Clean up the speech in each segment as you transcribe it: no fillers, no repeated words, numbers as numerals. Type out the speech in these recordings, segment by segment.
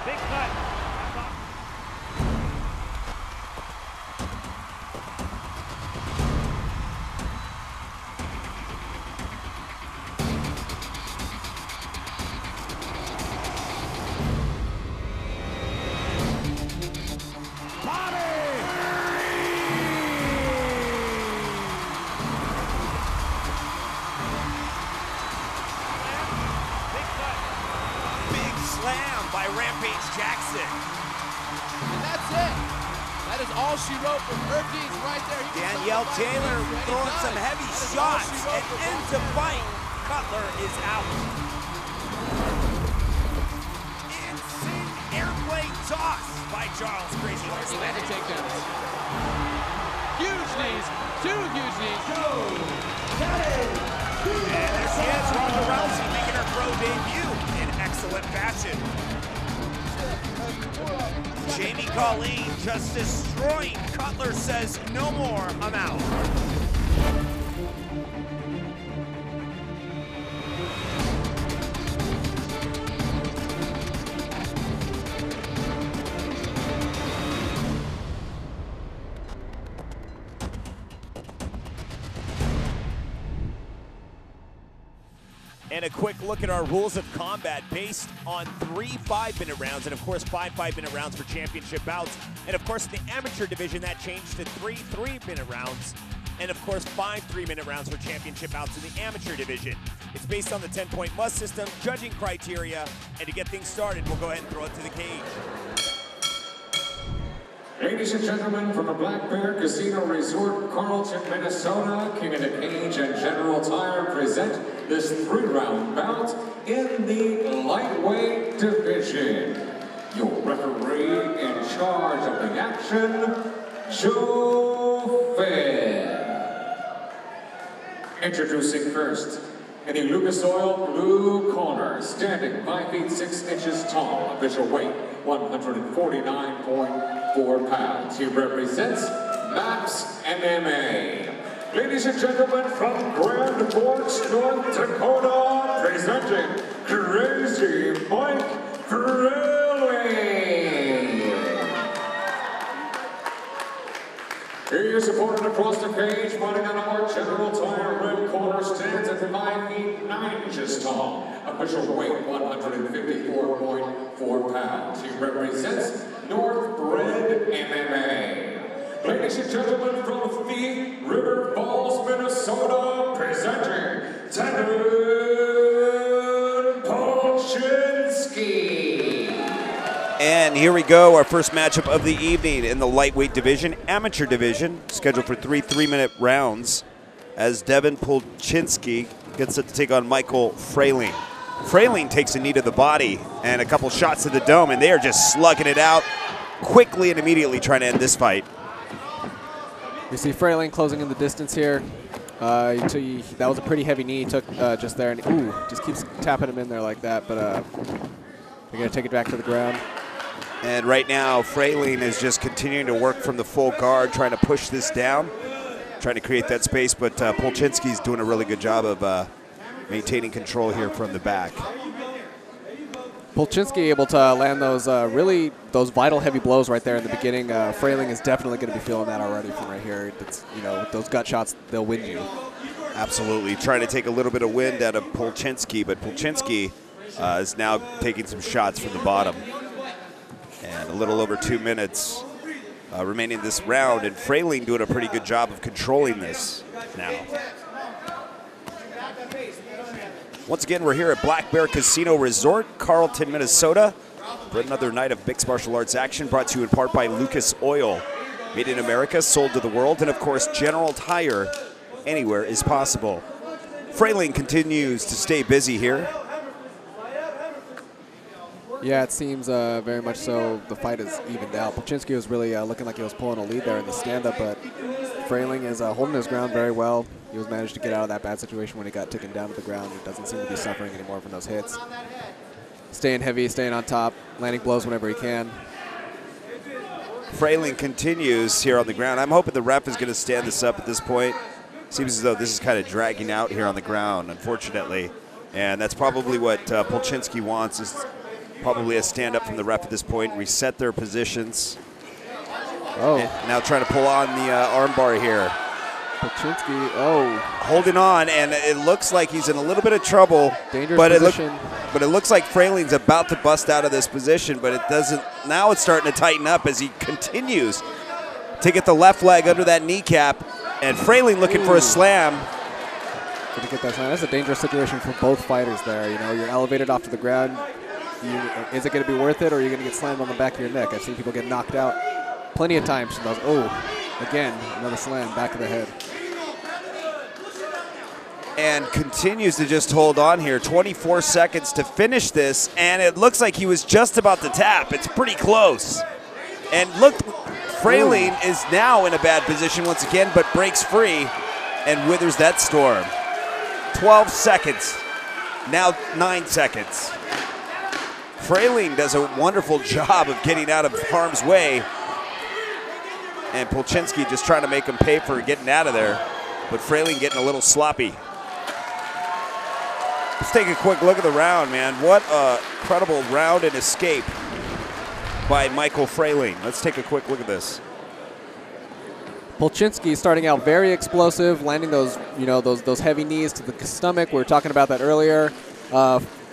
Big cut. Rampage Jackson. And that's it. That is all she wrote from her piece right there. Danielle Taylor throwing some heavy shots and ends the fight. Cutler is out. Insane airplane toss by Charles Krazy. Atlantic takedowns. Huge knees. Two huge knees. And there she is, Ronda Rousey making her pro debut in excellent fashion. Jamie Colleen just destroying. Cutler says, no more, I'm out. And a quick look at our rules of combat based on 3 5-minute rounds and, of course, 5 5-minute rounds for championship bouts. And, of course, in the amateur division, that changed to 3 3-minute rounds. And, of course, 5 3-minute rounds for championship bouts in the amateur division. It's based on the 10-point must system, judging criteria. And to get things started, we'll go ahead and throw it to the cage. Ladies and gentlemen, from the Black Bear Casino Resort, Carlton, Minnesota, King of the Cage and General Tire present this 3-round bout in the lightweight division. Your referee in charge of the action, Joe Fair. Introducing first, in the Lucas Oil blue corner, standing 5 feet 6 inches tall, official weight 149.4 pounds. He represents Max MMA. Ladies and gentlemen, from Grand Forks, North Dakota, presenting Crazy Mike Prangley. Here you're supported across the cage, fighting out of our General Tire red corner, stands at 5 feet 9 inches tall. Official weight 154.4 pounds. He represents Northbred MMA. Ladies and gentlemen, from Thief River Falls, Minnesota, presenting Tendon Polchinski. And here we go, our first matchup of the evening in the lightweight division, amateur division, scheduled for 3 3-minute rounds, as Devin Polchinski gets set to take on Michael Frayling. Frayling takes a knee to the body and a couple shots to the dome, and they are just slugging it out quickly and immediately trying to end this fight. You see Frayling closing in the distance here. That was a pretty heavy knee he took just there, and just keeps tapping him in there like that, but they're going to take it back to the ground. And right now, Frayling is just continuing to work from the full guard, trying to push this down, trying to create that space, but Polchinski's doing a really good job of maintaining control here from the back. Polchinski able to land those those vital heavy blows right there in the beginning. Frayling is definitely going to be feeling that already from right here. It's, those gut shots, they'll win you. Absolutely, trying to take a little bit of wind out of Polchinski, but Polchinski is now taking some shots from the bottom. And a little over 2 minutes remaining this round, and Frayling doing a pretty good job of controlling this now. Once again, we're here at Black Bear Casino Resort, Carlton, Minnesota, for another night of mixed martial arts action, brought to you in part by Lucas Oil. Made in America, sold to the world, and of course, General Tire. Anywhere is possible. Frayling continues to stay busy here. Yeah, it seems very much so the fight is evened out. Polchinski was really looking like he was pulling a lead there in the stand-up, but Frayling is holding his ground very well. He was managed to get out of that bad situation when he got taken down to the ground. He doesn't seem to be suffering anymore from those hits. Staying heavy, staying on top, landing blows whenever he can. Frayling continues here on the ground. I'm hoping the ref is going to stand this up at this point. Seems as though this is kind of dragging out here on the ground, unfortunately. And that's probably what Polchinski wants, is Probably a stand up from the ref at this point. Reset their positions. Oh. And now trying to pull on the armbar here. Polchinski, oh. Holding on, and it looks like he's in a little bit of trouble. Dangerous position. but it looks like Frayling's about to bust out of this position, but it doesn't. Now it's starting to tighten up as he continues to get the left leg under that kneecap. And Frayling looking for a slam. Good to get that slam. That's a dangerous situation for both fighters there. You know, you're elevated off to the ground. Is it going to be worth it, or are you going to get slammed on the back of your neck? I've seen people get knocked out plenty of times from those. Oh, again, another slam, back of the head. And continues to just hold on here. 24 seconds to finish this, and it looks like he was just about to tap. It's pretty close. And look, Frayling is now in a bad position once again, but breaks free and withers that storm. 12 seconds, now 9 seconds. Frayling does a wonderful job of getting out of harm's way. And Polchinski just trying to make him pay for getting out of there. But Frayling getting a little sloppy. Let's take a quick look at the round, man. What a incredible round and escape by Michael Frayling. Let's take a quick look at this. Polchinski starting out very explosive, landing those, you know, those heavy knees to the stomach. We were talking about that earlier.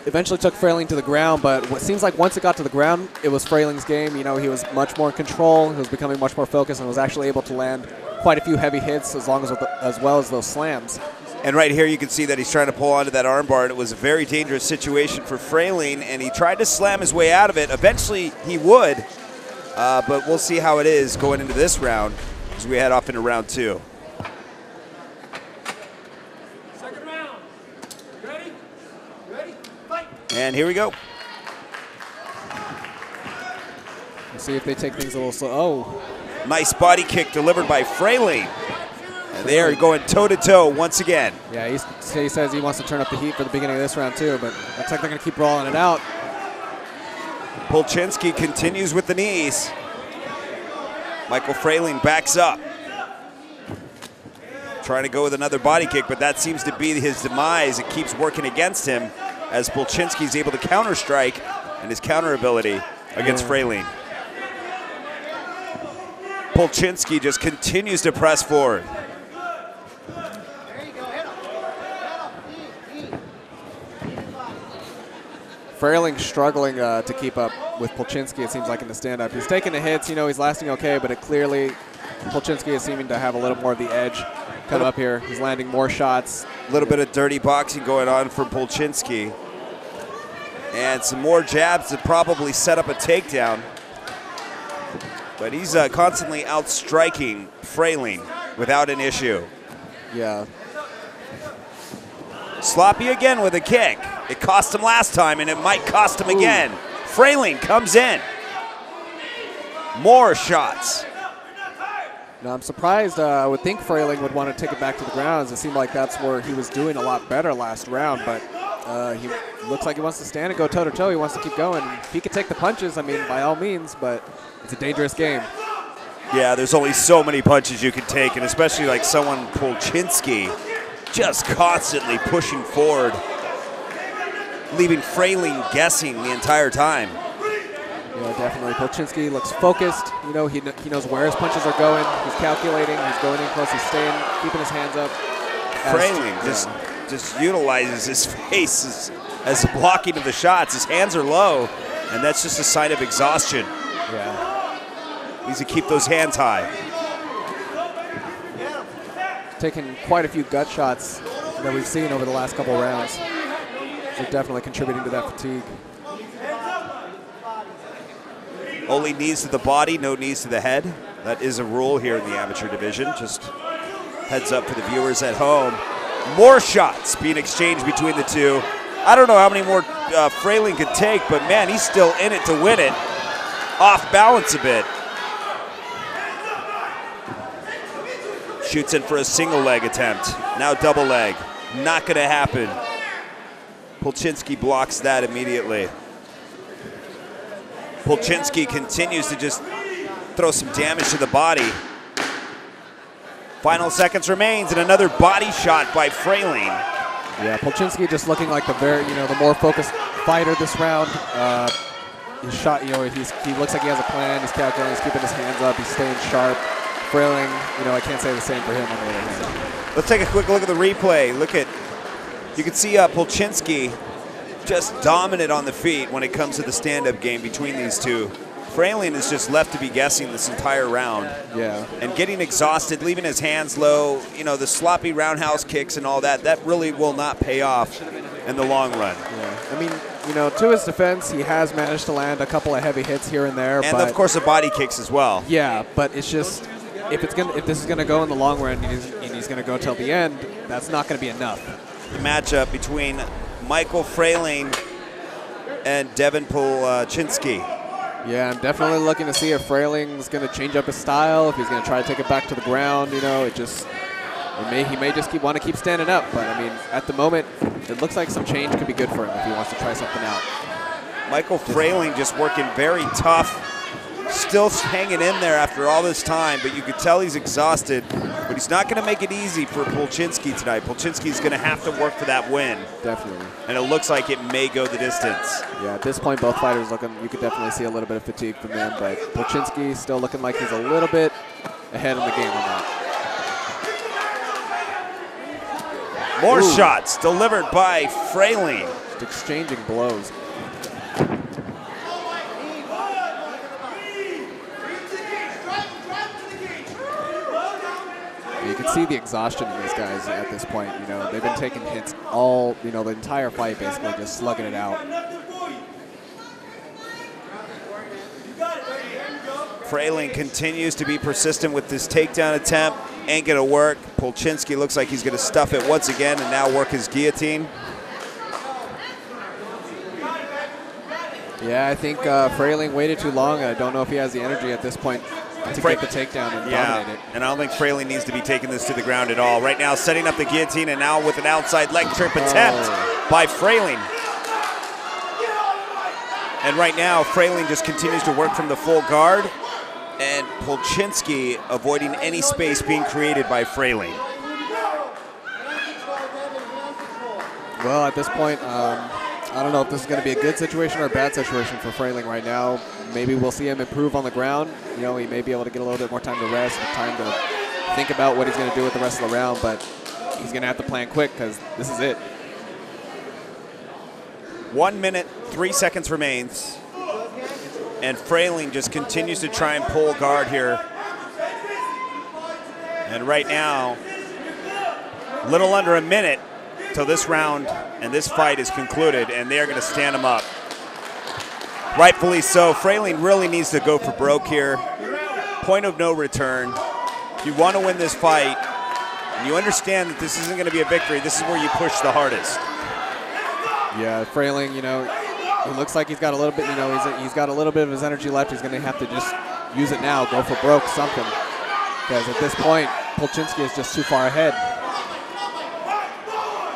Eventually took Frayling to the ground, but what seems like once it got to the ground, it was Frayling's game. You know, he was much more in control. He was becoming much more focused and was actually able to land quite a few heavy hits as well as those slams. And right here you can see that he's trying to pull onto that armbar, and it was a very dangerous situation for Frayling, and he tried to slam his way out of it. Eventually he would, but we'll see how it is going into this round as we head off into round 2. Second round. Ready? Ready? Fight. And here we go. We'll see if they take things a little slow. Oh. Nice body kick delivered by Frayling. And they are going toe-to-toe once again. Yeah, he says he wants to turn up the heat for the beginning of this round too, but looks like they're going to keep rolling it out. Polchinski continues with the knees. Michael Frayling backs up. Trying to go with another body kick, but that seems to be his demise. It keeps working against him as Polchinski is able to counter-strike and his counter ability against Frayling. Polchinski just continues to press forward. Frayling struggling to keep up with Polchinski, it seems like, in the stand-up. He's taking the hits, you know, he's lasting okay, but it clearly, Polchinski is seeming to have a little more of the edge come up here. He's landing more shots. A little bit of dirty boxing going on for Polchinski. And some more jabs to probably set up a takedown. But he's constantly outstriking Frayling without an issue. Yeah. Sloppy again with a kick. It cost him last time, and it might cost him again. Frayling comes in. More shots. Now, I'm surprised. I would think Frayling would want to take it back to the grounds. It seemed like that's where he was doing a lot better last round, but he looks like he wants to stand and go toe-to-toe. He wants to keep going. If he can take the punches, I mean, by all means, but it's a dangerous game. Yeah, there's only so many punches you can take, and especially like someone Polchinski just constantly pushing forward, leaving Frayling guessing the entire time. Yeah, definitely. Polchinski looks focused. You know, he knows where his punches are going. He's calculating. He's going in close. He's staying, keeping his hands up. Frayling just utilizes his face as a blocking of the shots. His hands are low, and that's just a sign of exhaustion. Yeah. Needs to keep those hands high. Taking quite a few gut shots that we've seen over the last couple rounds. They're definitely contributing to that fatigue. Only knees to the body, no knees to the head. That is a rule here in the amateur division. Just heads up for the viewers at home. More shots being exchanged between the two. I don't know how many more Frayling could take, but man, he's still in it to win it. Off balance a bit. Shoots in for a single leg attempt. Now double leg. Not gonna happen. Polchinski blocks that immediately. Polchinski continues to just throw some damage to the body. Final seconds remains, and another body shot by Frayling. Yeah, Polchinski just looking like the more focused fighter this round. He's shot, he looks like he has a plan. He's calculating, he's keeping his hands up, he's staying sharp. Frailing, I can't say the same for him on the other hand. Let's take a quick look at the replay. You can see Polchinski just dominant on the feet when it comes to the stand-up game between these two. Frailing is just left to be guessing this entire round. Yeah. And getting exhausted, leaving his hands low, the sloppy roundhouse kicks and all that really will not pay off in the long run. Yeah. I mean, to his defense, he has managed to land a couple of heavy hits here and there. And, of course, the body kicks as well. Yeah, but it's just, if this is going to go in the long run and he's going to go till the end, that's not going to be enough. The matchup between Michael Frailing and Devin Polchinski. Yeah, I'm definitely looking to see if Frailing's going to change up his style, if he's going to try to take it back to the ground. He may just want to keep standing up. But, I mean, at the moment, it looks like some change could be good for him if he wants to try something out. Michael Frailing just working very tough, still hanging in there after all this time, but you could tell he's exhausted. But he's not going to make it easy for Polchinski tonight. Polchinski's going to have to work for that win. Definitely. And it looks like it may go the distance. Yeah, at this point, both fighters you could definitely see a little bit of fatigue from them, but Polchinski still looking like he's a little bit ahead in the game on that. More shots delivered by Frailing. Just exchanging blows. You can see the exhaustion in these guys at this point. They've been taking hits the entire fight, basically just slugging it out. Frailing continues to be persistent with this takedown attempt. Ain't gonna work. Polchinski looks like he's gonna stuff it once again and now work his guillotine. Yeah, I think Frailing waited too long. I don't know if he has the energy at this point to get the takedown and dominate it. And I don't think Frailing needs to be taking this to the ground at all. Right now, setting up the guillotine, and now with an outside leg trip attempt by Frailing. And right now, Frailing just continues to work from the full guard, and Polchinski avoiding any space being created by Frailing. Well, at this point, I don't know if this is going to be a good situation or a bad situation for Frailing right now. Maybe we'll see him improve on the ground. He may be able to get a little bit more time to rest, time to think about what he's going to do with the rest of the round, but he's going to have to plan quick because this is it. 1 minute, 3 seconds remains. And Frailing just continues to try and pull guard here. And right now, a little under a minute till this round and this fight is concluded, and they're going to stand him up. Rightfully so. Frailing really needs to go for broke here. Point of no return. If you want to win this fight, and you understand that this isn't going to be a victory, this is where you push the hardest. Yeah, Frailing, he looks like he's got a little bit, he's got a little bit of his energy left. He's going to have to just use it now, go for broke, something. Because at this point, Polchinski is just too far ahead.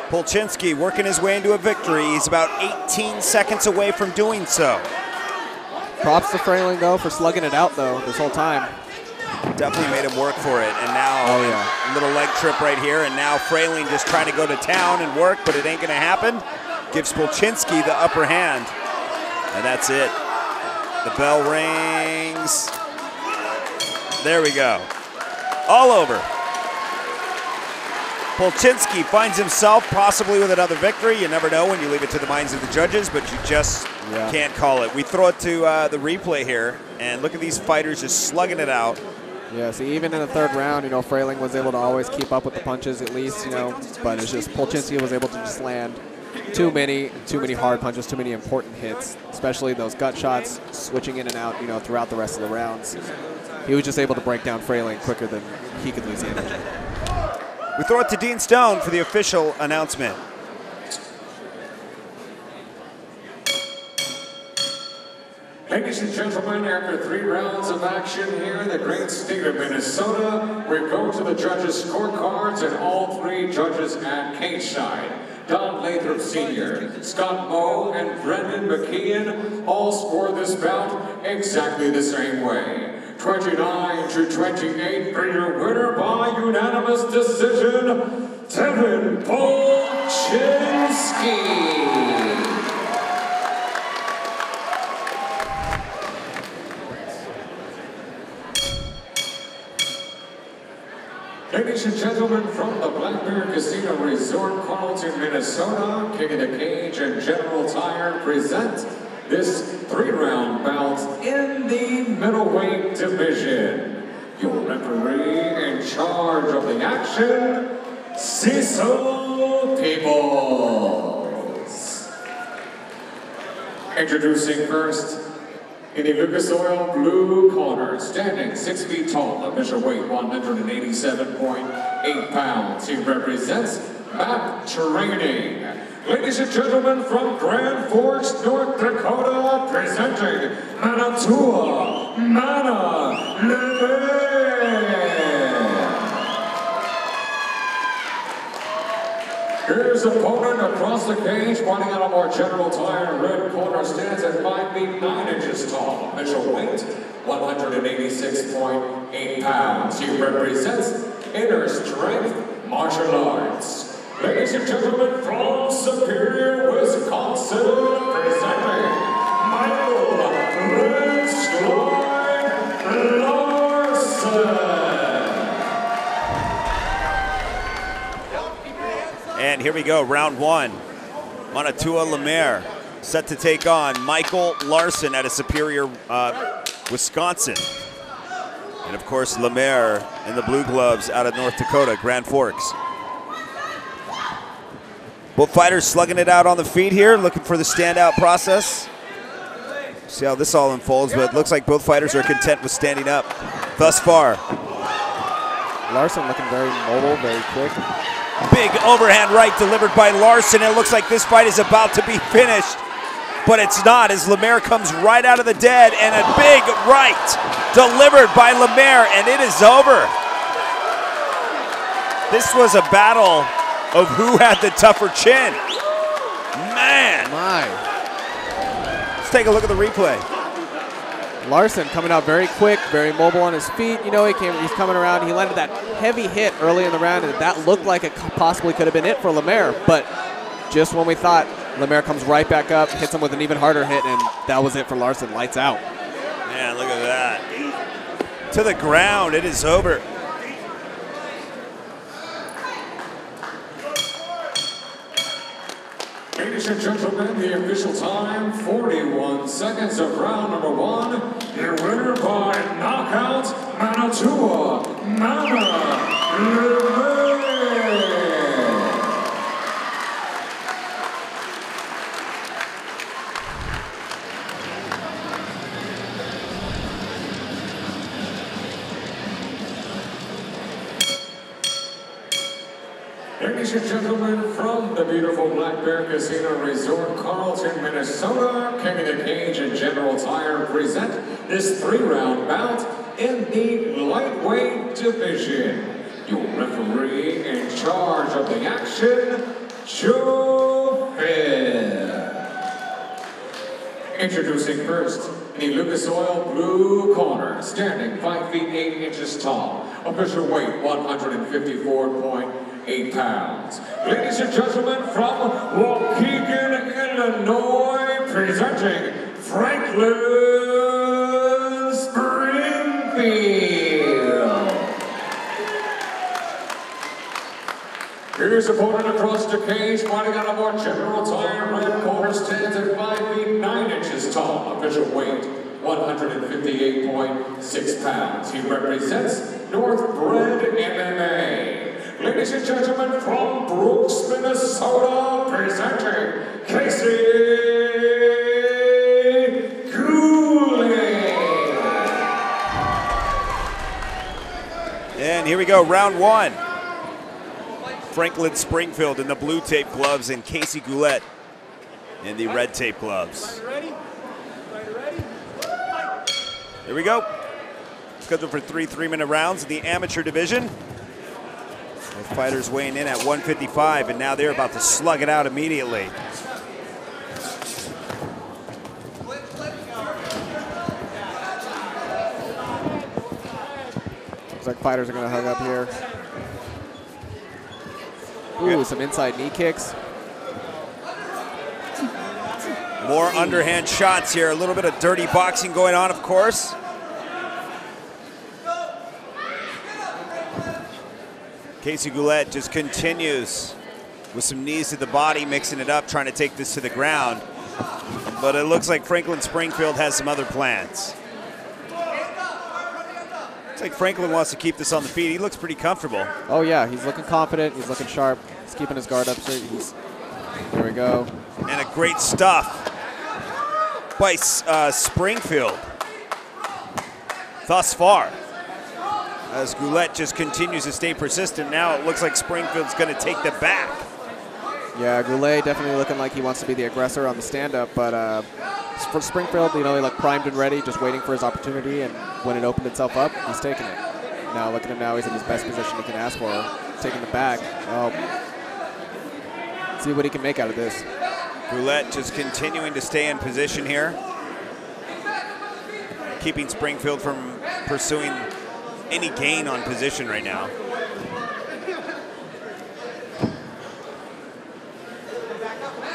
Polchinski working his way into a victory. He's about 18 seconds away from doing so. Props to Frailing, though, for slugging it out, though, this whole time. Definitely made him work for it. And now, a little leg trip right here. And now Frailing just trying to go to town and work, but it ain't going to happen. Gives Polchinski the upper hand. And that's it. The bell rings. There we go. All over. Polchinski finds himself possibly with another victory. You never know when you leave it to the minds of the judges, but you just can't call it. We throw it to the replay here, and look at these fighters just slugging it out. Yeah, see, even in the third round, Frailing was able to always keep up with the punches at least, but it's just Polchinski was able to just land too many hard punches, too many important hits, especially those gut shots, switching in and out, throughout the rest of the rounds. He was just able to break down Frailing quicker than he could lose the energy. We throw it to Dean Stone for the official announcement. Ladies and gentlemen, after 3 rounds of action here in the great state of Minnesota, we go to the judges' scorecards, and all 3 judges at cage side. Don Lathrop Sr., Scott Moe, and Brendan McKeon all score this bout exactly the same way. 29-28 for your winner by unanimous decision, Devin Polchinski. Ladies and gentlemen, from the Black Bear Casino Resort, Carlton, Minnesota, King of the Cage and General Tire present this 3-round bout in the middleweight division. Your referee in charge of the action, Cecil Peoples. Introducing first, in the Lucas Oil blue corner, standing 6 feet tall, official weight 187.8 pounds. He represents MAP Training. Ladies and gentlemen, from Grand Forks, North Dakota, presenting Manitoua Mana His opponent across the cage, fighting out of our General Tire red corner, stands at 5 feet 9 inches tall. Official weight 186.8 pounds. He represents Inner Strength Martial Arts. Ladies and gentlemen, from Superior, Wisconsin, presenting Michael Larson. And here we go, round one. Manitoua Lemaire set to take on Michael Larson out of Superior, Wisconsin. And of course, Lemaire in the blue gloves out of North Dakota, Grand Forks. Both fighters slugging it out on the feet here, looking for the standout process. See how this all unfolds, but it looks like both fighters are content with standing up thus far. Larson looking very mobile, very quick. Big overhand right delivered by Larson. It looks like this fight is about to be finished, but it's not, as Lemaire comes right out of the dead, and a big right delivered by Lemaire, and it is over. This was a battle of who had the tougher chin. Man. My. Let's take a look at the replay. Larson coming out very quick, very mobile on his feet. You know, he's coming around. He landed that heavy hit early in the round, and that looked like it possibly could have been it for Lemaire. But just when we thought, Lemaire comes right back up, hits him with an even harder hit, and that was it for Larson. Lights out. Man, look at that. To the ground, it is over. Ladies and gentlemen, the official time, 41 seconds of round number one. Your winner by knockout, Manitoua Mana Lemaire. Ladies and gentlemen, from the beautiful Black Bear Casino Resort, Carlton, Minnesota, King of the Cage and General Tire present this 3-round bout in the lightweight division. Your referee in charge of the action, Joe Faber. Introducing first, in the Lucas Oil blue corner, standing 5 feet 8 inches tall, official weight 154.8 pounds. Ladies and gentlemen, from Waukegan, Illinois, presenting Franklin Springfield. His opponent across the cage, fighting out of our General Tire red corner, stands at 5 feet 9 inches tall, official weight 158.6 pounds. He represents Northbred MMA. Ladies and gentlemen, from Brooks, Minnesota, presenting Krazy. And here we go, round one. Franklin Springfield in the blue tape gloves and Casey Goulet in the red tape gloves. Here we go. Scheduled for 3 3-minute rounds in the amateur division. Both fighters weighing in at 155, and now they're about to slug it out immediately. Looks like fighters are going to hug up here. Ooh, some inside knee kicks. More underhand shots here. A little bit of dirty boxing going on, of course. Casey Goulet just continues with some knees to the body, mixing it up, trying to take this to the ground. But it looks like Franklin Springfield has some other plans. Looks like Franklin wants to keep this on the feet. He looks pretty comfortable. Oh, yeah. He's looking confident. He's looking sharp. He's keeping his guard up straight. There we go. And a great stuff by Springfield thus far. As Goulet just continues to stay persistent, now it looks like Springfield's going to take the back. Yeah, Goulet definitely looking like he wants to be the aggressor on the stand-up, but for Springfield, you know, he looked primed and ready, just waiting for his opportunity, and when it opened itself up, he's taking it. Now look at him now, he's in his best position he can ask for, taking the back. Oh. See what he can make out of this. Goulet just continuing to stay in position here, keeping Springfield from pursuing any gain on position right now.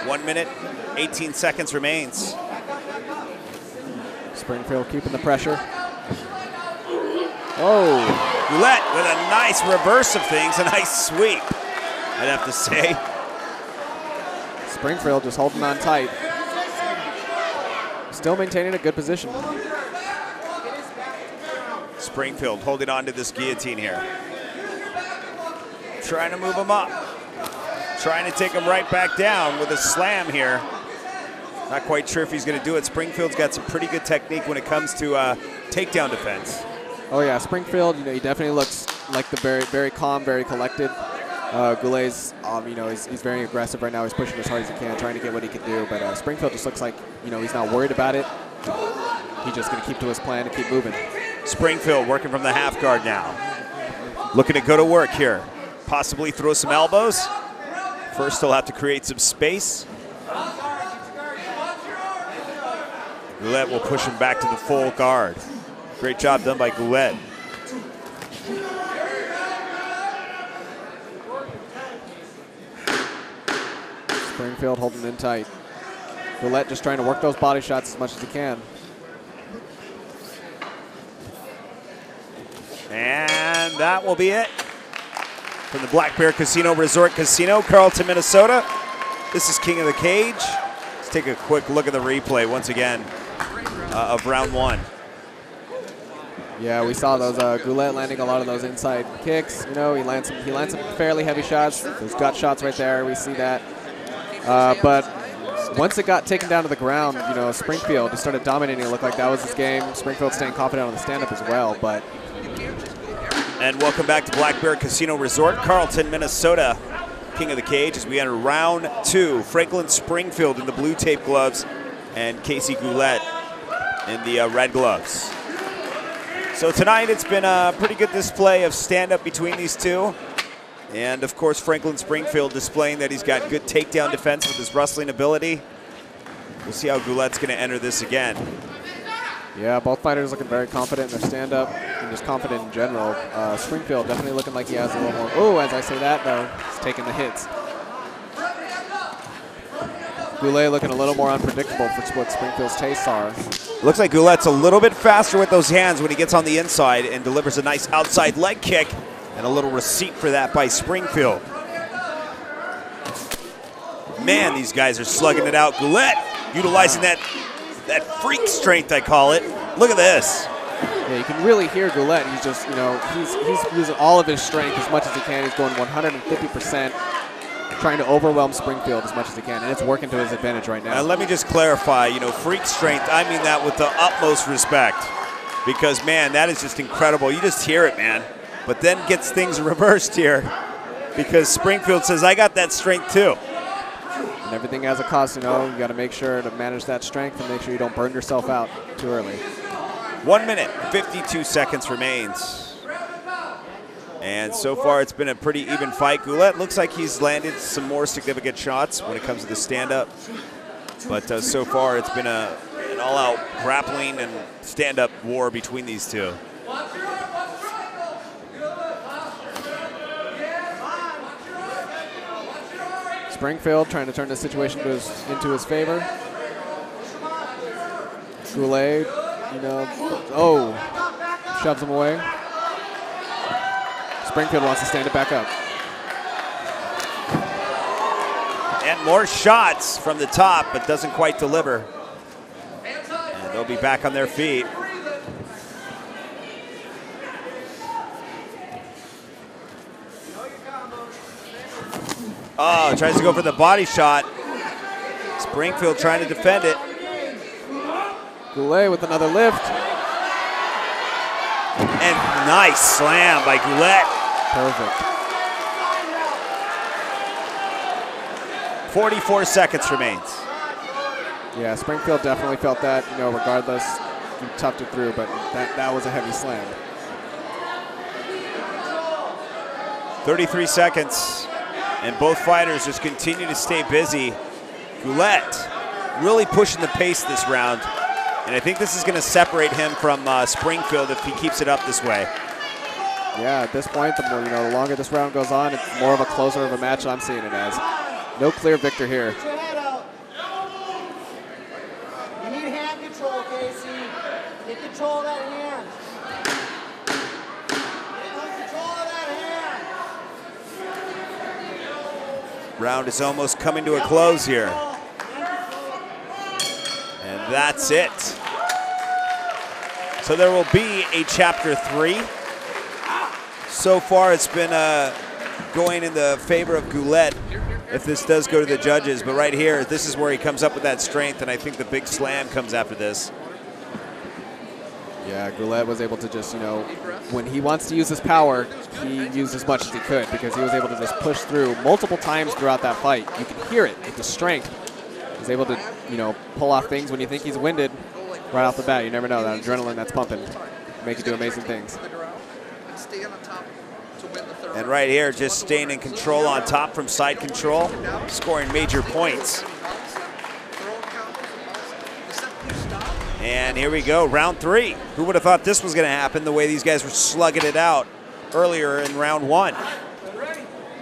One minute, 18 seconds remains. Springfield keeping the pressure. Oh. Goulet with a nice reverse of things, a nice sweep, I'd have to say. Springfield just holding on tight. Still maintaining a good position. Springfield holding on to this guillotine here. Trying to move him up. Trying to take him right back down with a slam here. Not quite sure if he's going to do it. Springfield's got some pretty good technique when it comes to takedown defense. Oh yeah, Springfield, you know, he definitely looks like the very calm, very collected. Goulet's, you know, he's very aggressive right now. He's pushing as hard as he can, trying to get what he can do. But Springfield just looks like, you know, he's not worried about it. He's just going to keep to his plan and keep moving. Springfield working from the half guard now. Looking to go to work here. Possibly throw some elbows. First, he'll have to create some space. Goulet will push him back to the full guard. Great job done by Goulet. Springfield holding in tight. Goulet just trying to work those body shots as much as he can. And that will be it. From the Black Bear Casino Resort Casino, Carlton, Minnesota. This is King of the Cage. Let's take a quick look at the replay once again of round one. Yeah, we saw those Goulet landing a lot of those inside kicks. You know, he lands some fairly heavy shots. Those gut shots right there, we see that. But once it got taken down to the ground, you know, Springfield just started dominating. It looked like that was his game. Springfield staying confident on the stand-up as well, but. And welcome back to Black Bear Casino Resort, Carlton, Minnesota. King of the Cage as we enter round two. Franklin Springfield in the blue tape gloves and Casey Goulet in the red gloves. So tonight it's been a pretty good display of stand-up between these two. And of course Franklin Springfield displaying that he's got good takedown defense with his wrestling ability. We'll see how Goulet's going to enter this again. Yeah, both fighters looking very confident in their stand-up and just confident in general. Springfield definitely looking like he has a little more. Oh, as I say that, though, he's taking the hits. Goulet looking a little more unpredictable for what Springfield's tastes are. Looks like Goulet's a little bit faster with those hands when he gets on the inside and delivers a nice outside leg kick, and a little receipt for that by Springfield. Man, these guys are slugging it out. Goulet utilizing that freak strength, I call it. Look at this. Yeah, you can really hear Goulet. He's just, you know, he's using all of his strength as much as he can. He's going 150%, trying to overwhelm Springfield as much as he can, and it's working to his advantage right now. Let me just clarify, you know, freak strength, I mean that with the utmost respect, because, man, that is just incredible. You just hear it, man, but then gets things reversed here because Springfield says, I got that strength too. And everything has a cost, you know. You got to make sure to manage that strength and make sure you don't burn yourself out too early. 1 minute, 52 seconds remains. And so far it's been a pretty even fight. Goulet looks like he's landed some more significant shots when it comes to the stand-up. But so far it's been an all-out grappling and stand-up war between these two. Springfield trying to turn the situation into his favor. Goulet, you know, shoves him away. Springfield wants to stand it back up. Benett more shots from the top, but doesn't quite deliver. And they'll be back on their feet. Oh, tries to go for the body shot. Springfield trying to defend it. Goulet with another lift. And nice slam by Goulet. Perfect. 44 seconds remains. Yeah, Springfield definitely felt that, you know, regardless, he toughed it through, but that was a heavy slam. 33 seconds, and both fighters just continue to stay busy. Goulet really pushing the pace this round, and I think this is going to separate him from Springfield if he keeps it up this way. Yeah, at this point, the more, you know, the longer this round goes on, it's more of a closer of a match I'm seeing it as. No clear victor here. Get your head out. You need hand control, Casey. Get control of that hand. Get control of that hand. Round is almost coming to a close here. And that's it. So there will be a Chapter 3. So far it's been going in the favor of Goulet if this does go to the judges. But right here, this is where he comes up with that strength, and I think the big slam comes after this. Yeah, Goulet was able to just, you know, when he wants to use his power, he used as much as he could because he was able to just push through multiple times throughout that fight. You can hear it with the strength. He's able to, you know, pull off things when you think he's winded right off the bat. You never know, that adrenaline that's pumping make you do amazing things. And right here, just staying in control on top from side control, scoring major points. And here we go, round 3. Who would have thought this was going to happen the way these guys were slugging it out earlier in round 1?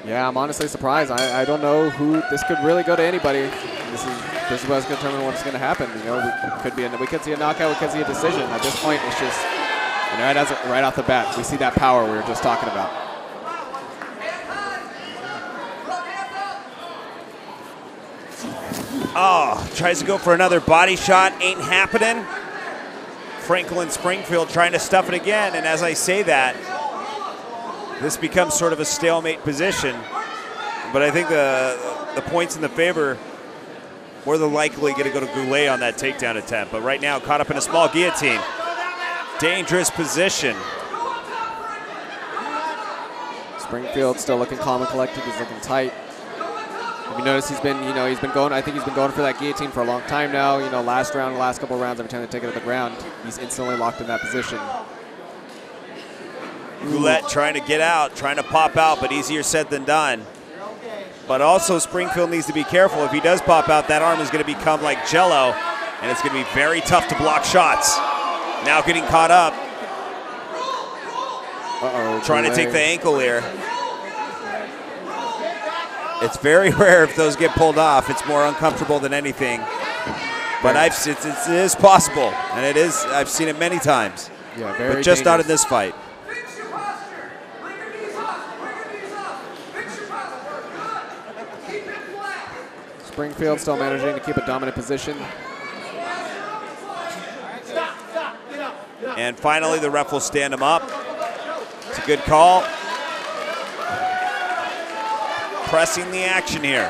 Yeah, I'm honestly surprised. I don't know who this could really go to anybody. This is what's going to determine what's going to happen. You know, we could see a knockout, we could see a decision. At this point, it's just, you know, right off the bat, we see that power we were just talking about. Oh, tries to go for another body shot, ain't happening. Franklin Springfield trying to stuff it again, and as I say that, this becomes sort of a stalemate position. But I think the points in the favor more than likely going to go to Goulet on that takedown attempt. But right now, caught up in a small guillotine. Dangerous position. Springfield still looking calm and collected. He's looking tight. If you notice, he's been going. I think he's been going for that guillotine for a long time now. You know, last round, the last couple of rounds, every time they take it to the ground, he's instantly locked in that position. Goulet trying to get out, trying to pop out, but easier said than done. But also, Springfield needs to be careful. If he does pop out, that arm is going to become like jello, and it's going to be very tough to block shots. Now getting caught up. Trying to take the ankle here. It's very rare if those get pulled off. It's more uncomfortable than anything. But it is possible, and it is. I've seen it many times. Yeah, very but just dangerous. not in this fight. Springfield still managing to keep a dominant position. And finally, the ref will stand him up. It's a good call. Pressing the action here.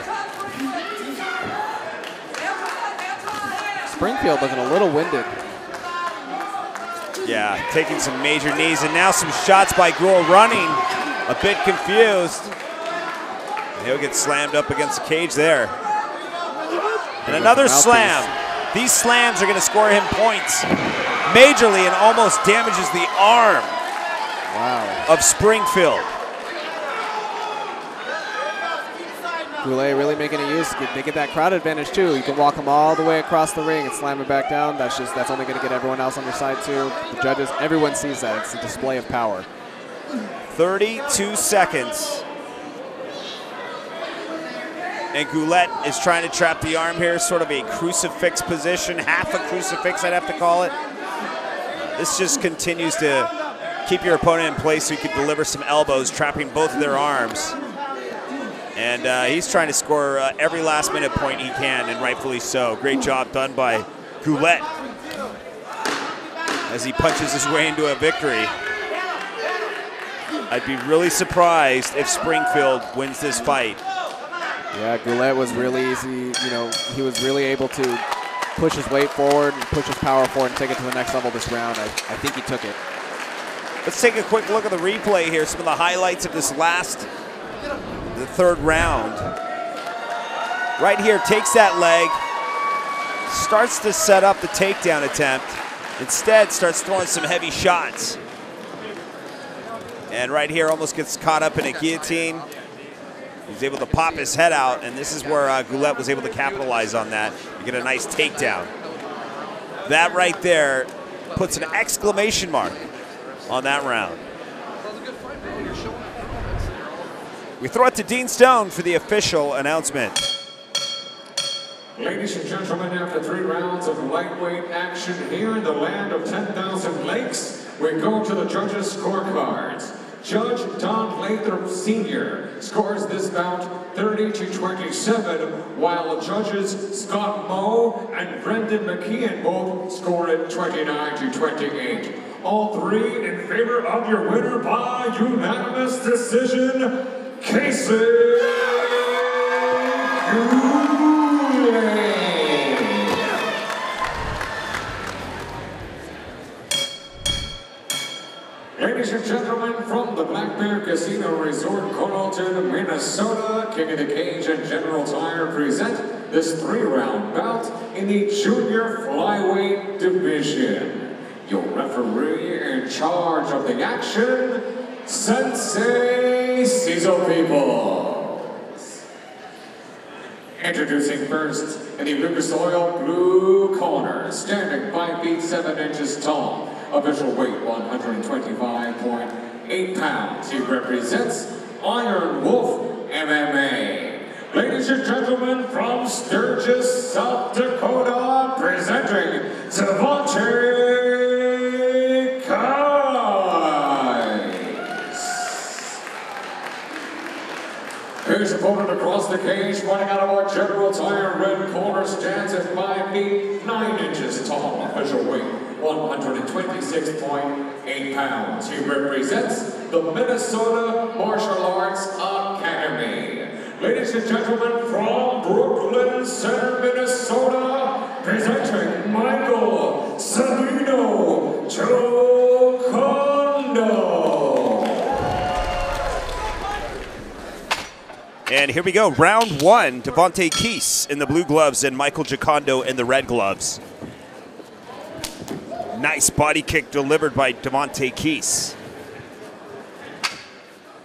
Springfield looking a little winded. Yeah, taking some major knees, and now some shots by Gruel running. A bit confused. And he'll get slammed up against the cage there. And another slam. These slams are going to score him points majorly and almost damages the arm of Springfield. Goulet really making a use. They get that crowd advantage too. You can walk them all the way across the ring and slam it back down. That's only going to get everyone else on your side too. The judges, everyone sees that. It's a display of power. 32 seconds. And Goulet is trying to trap the arm here, sort of a crucifix position, half a crucifix I'd have to call it. This just continues to keep your opponent in place so you can deliver some elbows, trapping both of their arms. And he's trying to score every last-minute point he can, and rightfully so. Great job done by Goulet as he punches his way into a victory. I'd be really surprised if Springfield wins this fight. Yeah, Goulet was really easy. You know, he was really able to push his weight forward and push his power forward and take it to the next level this round. I think he took it. Let's take a quick look at the replay here. Some of the highlights of this the third round. Right here, takes that leg, starts to set up the takedown attempt. Instead, starts throwing some heavy shots. And right here, almost gets caught up in a guillotine. He's able to pop his head out, and this is where Goulet was able to capitalize on that and get a nice takedown. That right there puts an exclamation mark on that round. We throw it to Dean Stone for the official announcement. Ladies and gentlemen, after 3 rounds of lightweight action here in the land of 10,000 lakes, we go to the judges' scorecards. Judge Don Lathrop Sr. scores this bout 30-27, while judges Scott Moe and Brendan McKeon both score it 29-28. All 3 in favor of your winner by unanimous decision, Casey Goulet. Ladies and gentlemen, from the Black Bear Casino Resort, Carlton, Minnesota, King of the Cage and General Tire present this 3-round bout in the junior flyweight division. Your referee in charge of the action, Sensei Cecil Peoples. Introducing first, in the Lucas Oil blue corner, standing 5 feet 7 inches tall, official weight 125.8 pounds. He represents Iron Wolf MMA. Ladies and gentlemen, from Sturgis, South Dakota, presenting Devontae Kais. His opponent across the cage, fighting out of our General Tire red corner, stands at 5 feet 9 inches tall, official weight 126.8 pounds. He represents the Minnesota Martial Arts Academy. Ladies and gentlemen, from Brooklyn Center, Minnesota, presenting Michael Sabino Chocondo. And here we go, round 1, Devontae Kais in the blue gloves and Michael Giocondo in the red gloves. Nice body kick delivered by Devontae Kais.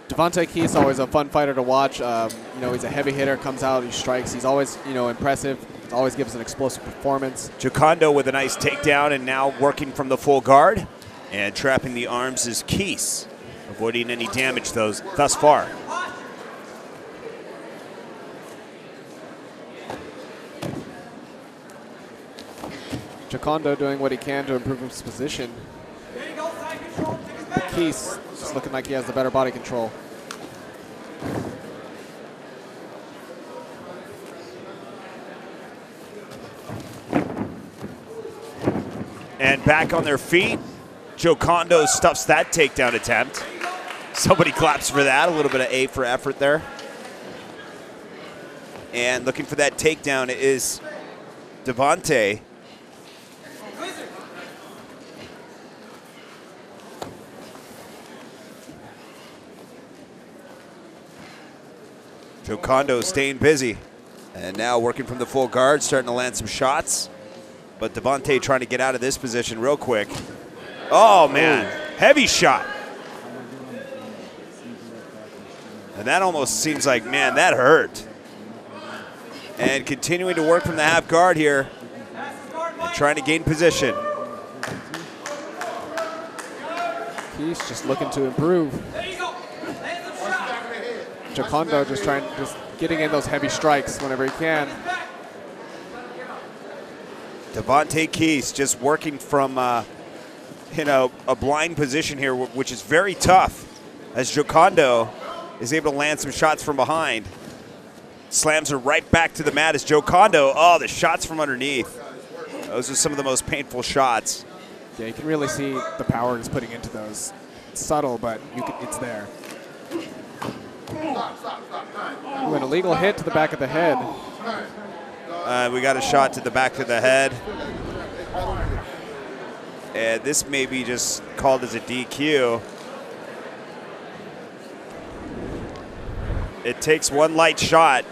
Devontae Kais, always a fun fighter to watch. You know, he's a heavy hitter, comes out, he strikes. He's always, you know, impressive. Always gives an explosive performance. Giocondo with a nice takedown and now working from the full guard. And trapping the arms is Kais, avoiding any damage thus far. Giocondo doing what he can to improve his position. Kais just looking like he has the better body control. And back on their feet, Giocondo stuffs that takedown attempt. Somebody claps for that, a little bit of A for effort there. And looking for that takedown is Devontae. Giocondo staying busy. And now working from the full guard, starting to land some shots. But Devontae trying to get out of this position real quick. Oh, man. Heavy shot. And that almost seems like, man, that hurt. And continuing to work from the half guard here. And trying to gain position. He's just looking to improve. Giocondo just getting in those heavy strikes whenever he can. Devontae Kais just working from you know, a blind position here, which is very tough, as Giocondo is able to land some shots from behind. Slams her right back to the mat as Joe Kondo. Oh, the shots from underneath. Those are some of the most painful shots. Yeah, you can really see the power he's putting into those. It's subtle, but it's there. Ooh, an illegal hit to the back of the head. We got a shot to the back of the head. And this may be just called as a DQ. It takes one light shot.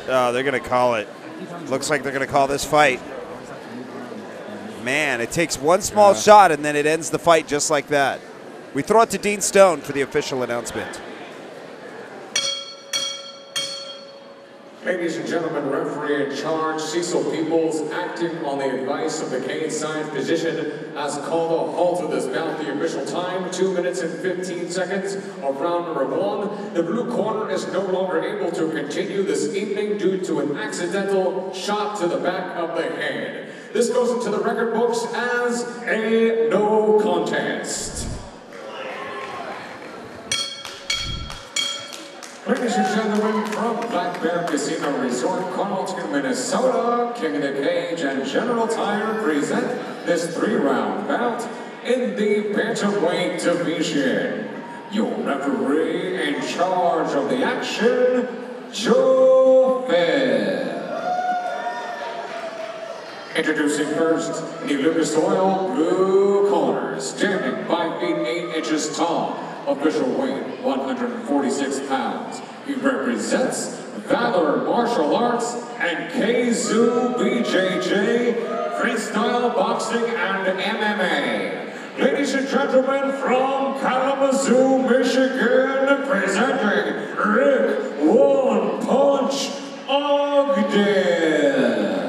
Oh, they're going to call it. Looks like they're going to call this fight. Man, it takes one small shot and then it ends the fight just like that. We throw it to Dean Stone for the official announcement. Ladies and gentlemen, referee in charge, Cecil Peoples, acting on the advice of the cage-side physician, has called a halt to this bout. The official time, 2 minutes and 15 seconds of round number 1. The blue corner is no longer able to continue this evening due to an accidental shot to the back of the head. This goes into the record books as a no contest. Ladies and gentlemen, from Black Bear Casino Resort, Carlton, Minnesota, King of the Cage and General Tire present this 3-round bout in the bantamweight division. Your referee in charge of the action, Joe Faber. Introducing first, the Lucas Oil Blue Corner, standing 5 feet 8 inches tall. Official weight, 146 pounds. He represents Valor Martial Arts and KZoo BJJ, Freestyle Boxing and MMA. Ladies and gentlemen, from Kalamazoo, Michigan, presenting Rick One Punch Ogden.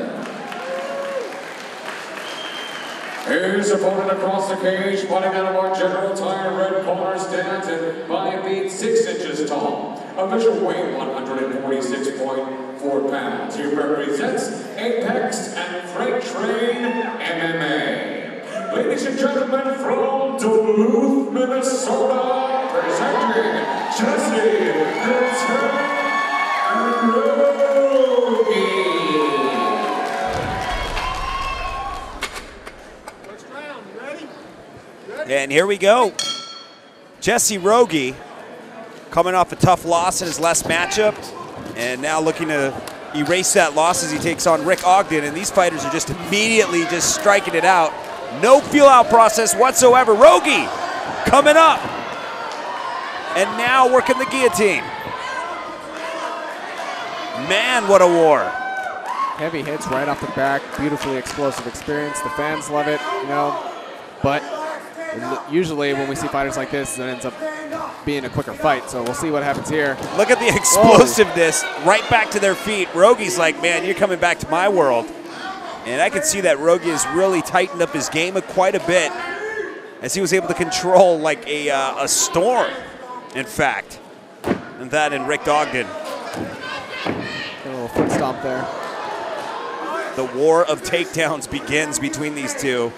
His opponent across the cage, fighting out of our General Tire red corner, stands at 5 feet 6 inches tall. Official weight 146.4 pounds. He represents Apex and Freight Train MMA. Ladies and gentlemen, from Duluth, Minnesota, presenting Jesse Rowdy. And here we go. Jesse Rowdy coming off a tough loss in his last matchup and now looking to erase that loss as he takes on Rick Ogden. And these fighters are just immediately just striking it out. No feel-out process whatsoever. Rowdy coming up and now working the guillotine. Man, what a war. Heavy hits right off the back. Beautifully explosive experience. The fans love it, you know, but usually when we see fighters like this, it ends up being a quicker fight. So we'll see what happens here. Look at the explosiveness right back to their feet. Rogi's like, man, you're coming back to my world. And I can see that Rowdy has really tightened up his game quite a bit as he was able to control like a storm, in fact. And that in Rick Ogden. A little foot stomp there. The war of takedowns begins between these two.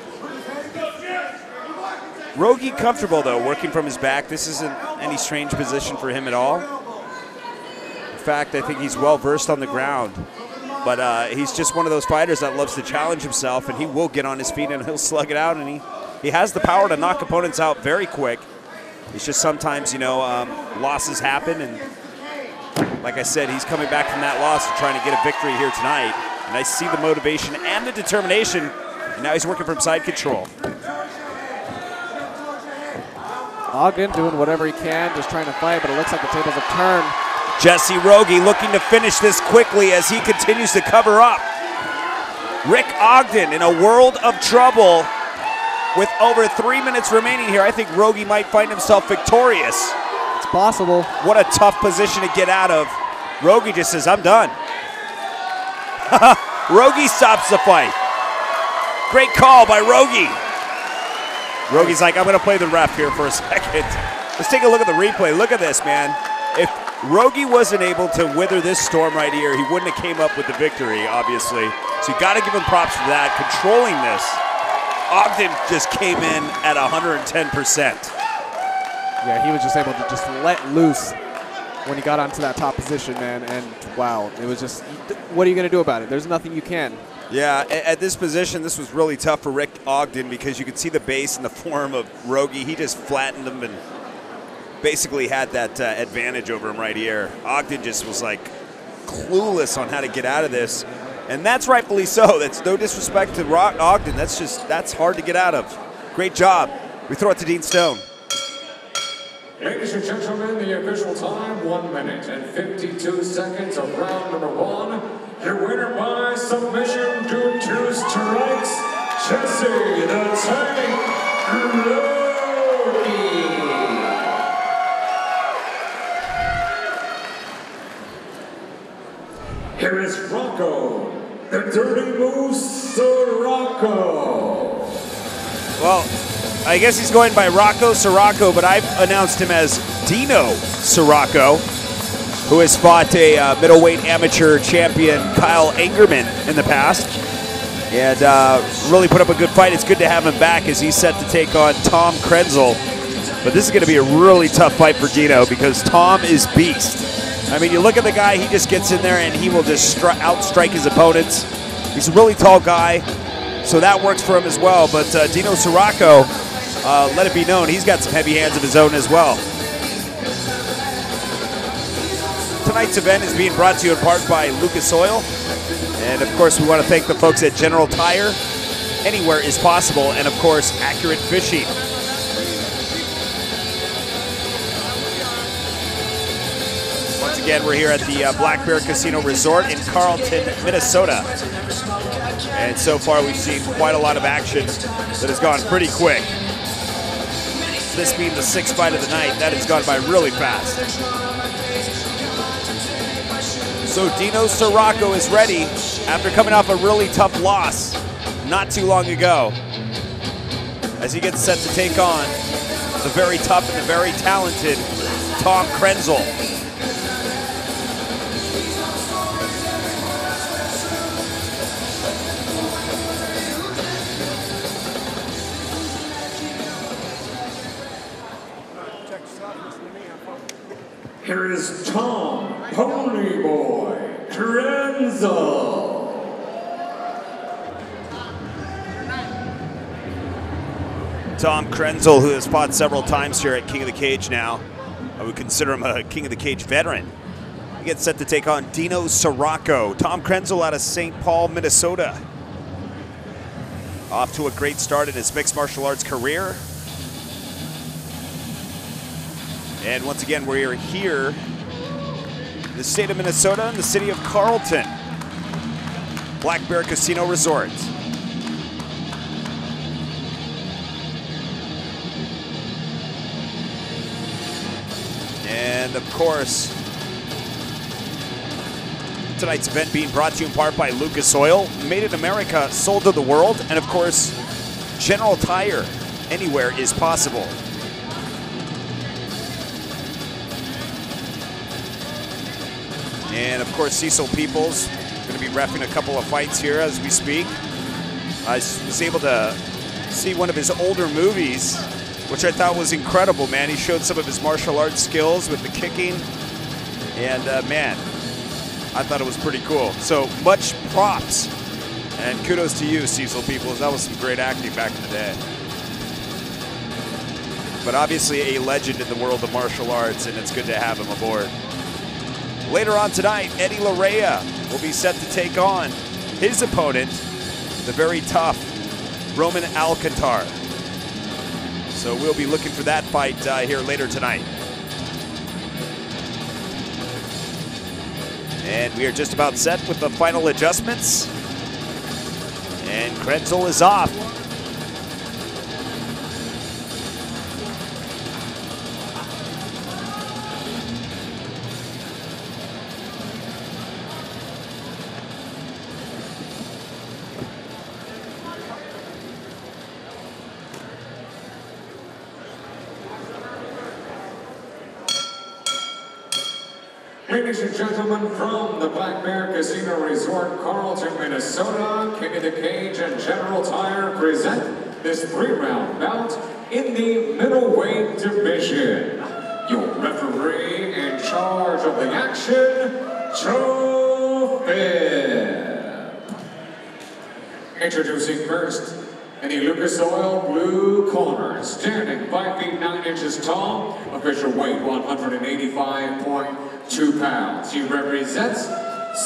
Rowdy comfortable, though, working from his back. This isn't any strange position for him at all. In fact, I think he's well-versed on the ground. But he's just one of those fighters that loves to challenge himself, and he will get on his feet and he'll slug it out, and he has the power to knock opponents out very quick. It's just sometimes, you know, losses happen, and like I said, he's coming back from that loss and trying to get a victory here tonight. And I see the motivation and the determination, and now he's working from side control. Ogden doing whatever he can, just trying to fight, but it looks like the tables have turned. Jesse Rowdy looking to finish this quickly as he continues to cover up. Rick Ogden in a world of trouble with over 3 minutes remaining here. I think Rowdy might find himself victorious. It's possible. What a tough position to get out of. Rowdy just says, I'm done. Rowdy stops the fight. Great call by Rowdy. Rowdy's like, I'm going to play the ref here for a second. Let's take a look at the replay. Look at this, man. If Rowdy wasn't able to wither this storm right here, he wouldn't have came up with the victory, obviously. So you got to give him props for that, controlling this. Ogden just came in at 110%. Yeah, he was just able to just let loose when he got onto that top position, man. And wow, it was just, what are you going to do about it? There's nothing you can. Yeah, at this position, this was really tough for Rick Ogden because you could see the base in the form of Rogi. He just flattened him and basically had that advantage over him right here. Ogden just was like clueless on how to get out of this, and that's rightfully so. That's no disrespect to Ogden. That's hard to get out of. Great job. We throw it to Dean Stone. Ladies and gentlemen, the official time, 1 minute and 52 seconds of round number 1. Your winner by submission due to strikes, Jesse the Tank Rowdy. Here is Rocco, the Dirty Moose Rocco. Well, I guess he's going by Rocco Sirocco, but I've announced him as Dino Sirocco, who has fought a middleweight amateur champion, Kyle Angerman, in the past, and really put up a good fight. It's good to have him back as he's set to take on Tom Krenzel. But this is going to be a really tough fight for Dino because Tom is beast. I mean, you look at the guy, he just gets in there and he will just outstrike his opponents. He's a really tall guy, so that works for him as well. But Dino Sirocco, let it be known, he's got some heavy hands of his own as well. Tonight's event is being brought to you in part by Lucas Oil. And of course, we want to thank the folks at General Tire. Anywhere is possible. And of course, Accurate Fishing. Once again, we're here at the Black Bear Casino Resort in Carlton, Minnesota. And so far, we've seen quite a lot of action that has gone pretty quick. This being the 6th fight of the night, that has gone by really fast. So Dino Sirocco is ready after coming off a really tough loss not too long ago, as he gets set to take on the very tough and the very talented Tom Krenzel. Here is Tom Ponyboy Krenzel. Tom Krenzel, who has fought several times here at King of the Cage now. I would consider him a King of the Cage veteran. He gets set to take on Dino Sirocco. Tom Krenzel out of St. Paul, Minnesota. Off to a great start in his mixed martial arts career. And once again, we're here in the state of Minnesota in the city of Carlton. Black Bear Casino Resort. And of course, tonight's event being brought to you in part by Lucas Oil, made in America, sold to the world, and of course, General Tire. Anywhere is possible. And of course, Cecil Peoples going to be reffing a couple of fights here as we speak. I was able to see one of his older movies, which I thought was incredible, man. He showed some of his martial arts skills with the kicking. And man, I thought it was pretty cool. So much props. And kudos to you, Cecil Peoples. That was some great acting back in the day. But obviously a legend in the world of martial arts, and it's good to have him aboard. Later on tonight, Eddie Larrea will be set to take on his opponent, the very tough Roman Alcantar. So we'll be looking for that fight here later tonight. And we are just about set with the final adjustments. And Krenzel is off. Ladies and gentlemen, from the Black Bear Casino Resort, Carlton, Minnesota, King of the Cage and General Tire present this 3-round bout in the middleweight division. Your referee in charge of the action, Joe Phipp. Introducing first, in the Lucas Oil blue corner, standing 5 feet 9 inches tall, official weight 185.2 pounds. He represents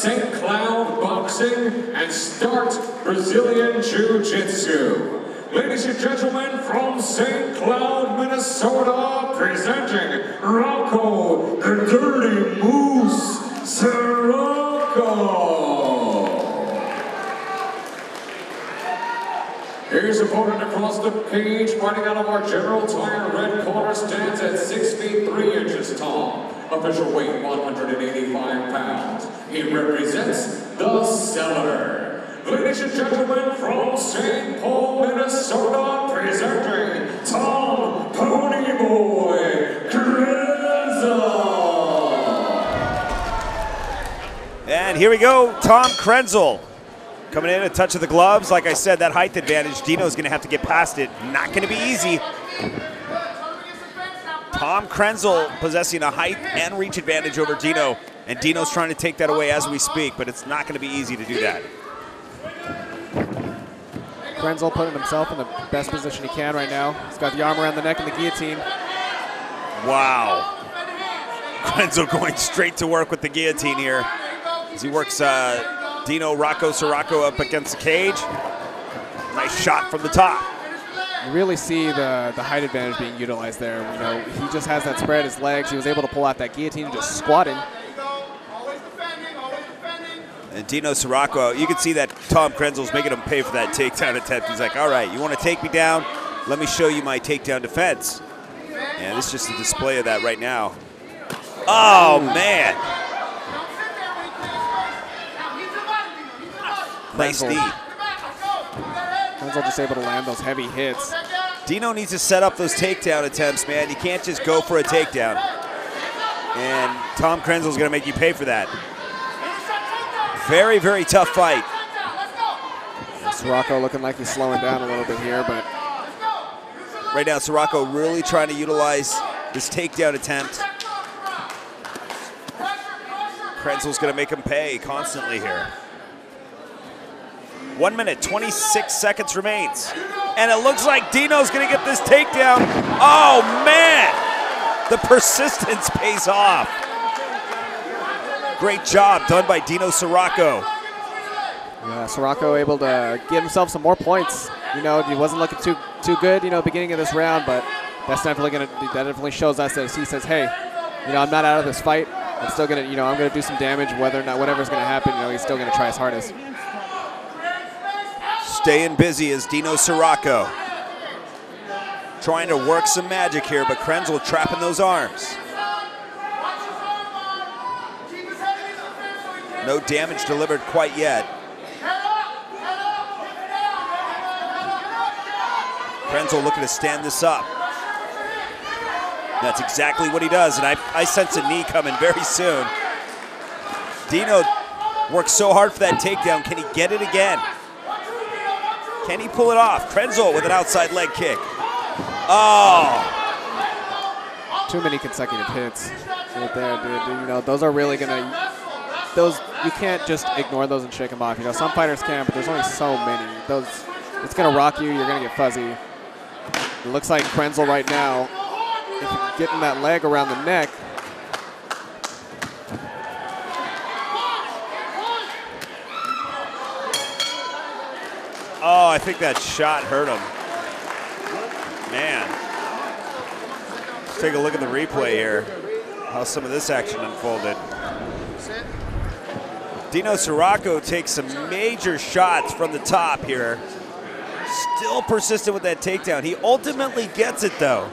St. Cloud Boxing and Starr Brazilian Jiu-Jitsu. Ladies and gentlemen, from St. Cloud, Minnesota, presenting Rocco, the Dirty Moose, Sirocco. His opponent across the cage, fighting out of our General Tire red corner, stands at 6 feet 3 inches tall. Official weight 185 pounds. He represents the Cellar. Ladies and gentlemen, from St. Paul, Minnesota, presenting Tom Ponyboy Krazy. And here we go, Tom Krenzel. Coming in, a touch of the gloves. Like I said, that height advantage, Dino's going to have to get past it. Not going to be easy. Tom Krenzel possessing a height and reach advantage over Dino, and Dino's trying to take that away as we speak, but it's not going to be easy to do that. Krenzel putting himself in the best position he can right now. He's got the arm around the neck and the guillotine. Wow. Krenzel going straight to work with the guillotine here as he works Dino Sirocco up against the cage. Nice shot from the top. You really see the height advantage being utilized there. You know, he just has that spread his legs. He was able to pull out that guillotine just squatting. And Dino Sirocco, you can see that Tom Krenzel's making him pay for that takedown attempt. He's like, all right, you want to take me down? Let me show you my takedown defense. And this is just a display of that right now. Oh, man. Nice knee. Krenzel just able to land those heavy hits. Dino needs to set up those takedown attempts, man. You can't just go for a takedown. And Tom Krenzel's going to make you pay for that. Very, very tough fight. Sirocco looking like he's slowing down a little bit here, but right now Sirocco really trying to utilize this takedown attempt. Krenzel's going to make him pay constantly here. 1 minute, 26 seconds remains. And it looks like Dino's going to get this takedown. Oh, man! The persistence pays off. Great job done by Dino Sirocco. Yeah, Sirocco able to give himself some more points. You know, he wasn't looking too good, you know, beginning of this round, but that definitely shows us that he says, hey, you know, I'm not out of this fight. I'm still gonna, you know, I'm gonna do some damage, whether or not whatever's gonna happen, you know, he's still gonna try his hardest. Staying busy is Dino Sirocco. Trying to work some magic here, but Krenzel trapping those arms. No damage delivered quite yet. Krenzel looking to stand this up. That's exactly what he does, and I sense a knee coming very soon. Dino worked so hard for that takedown. Can he get it again? Can he pull it off? Krenzel with an outside leg kick. Oh! Too many consecutive hits right there, dude. You know, those are really gonna. You can't just ignore those and shake them off. You know, some fighters can, but there's only so many. It's gonna rock you. You're gonna get fuzzy. It looks like Krenzel right now, if you're getting that leg around the neck. Oh, I think that shot hurt him. Man. Let's take a look at the replay here. How some of this action unfolded. Dino Sirocco takes some major shots from the top here. Still persistent with that takedown. He ultimately gets it though.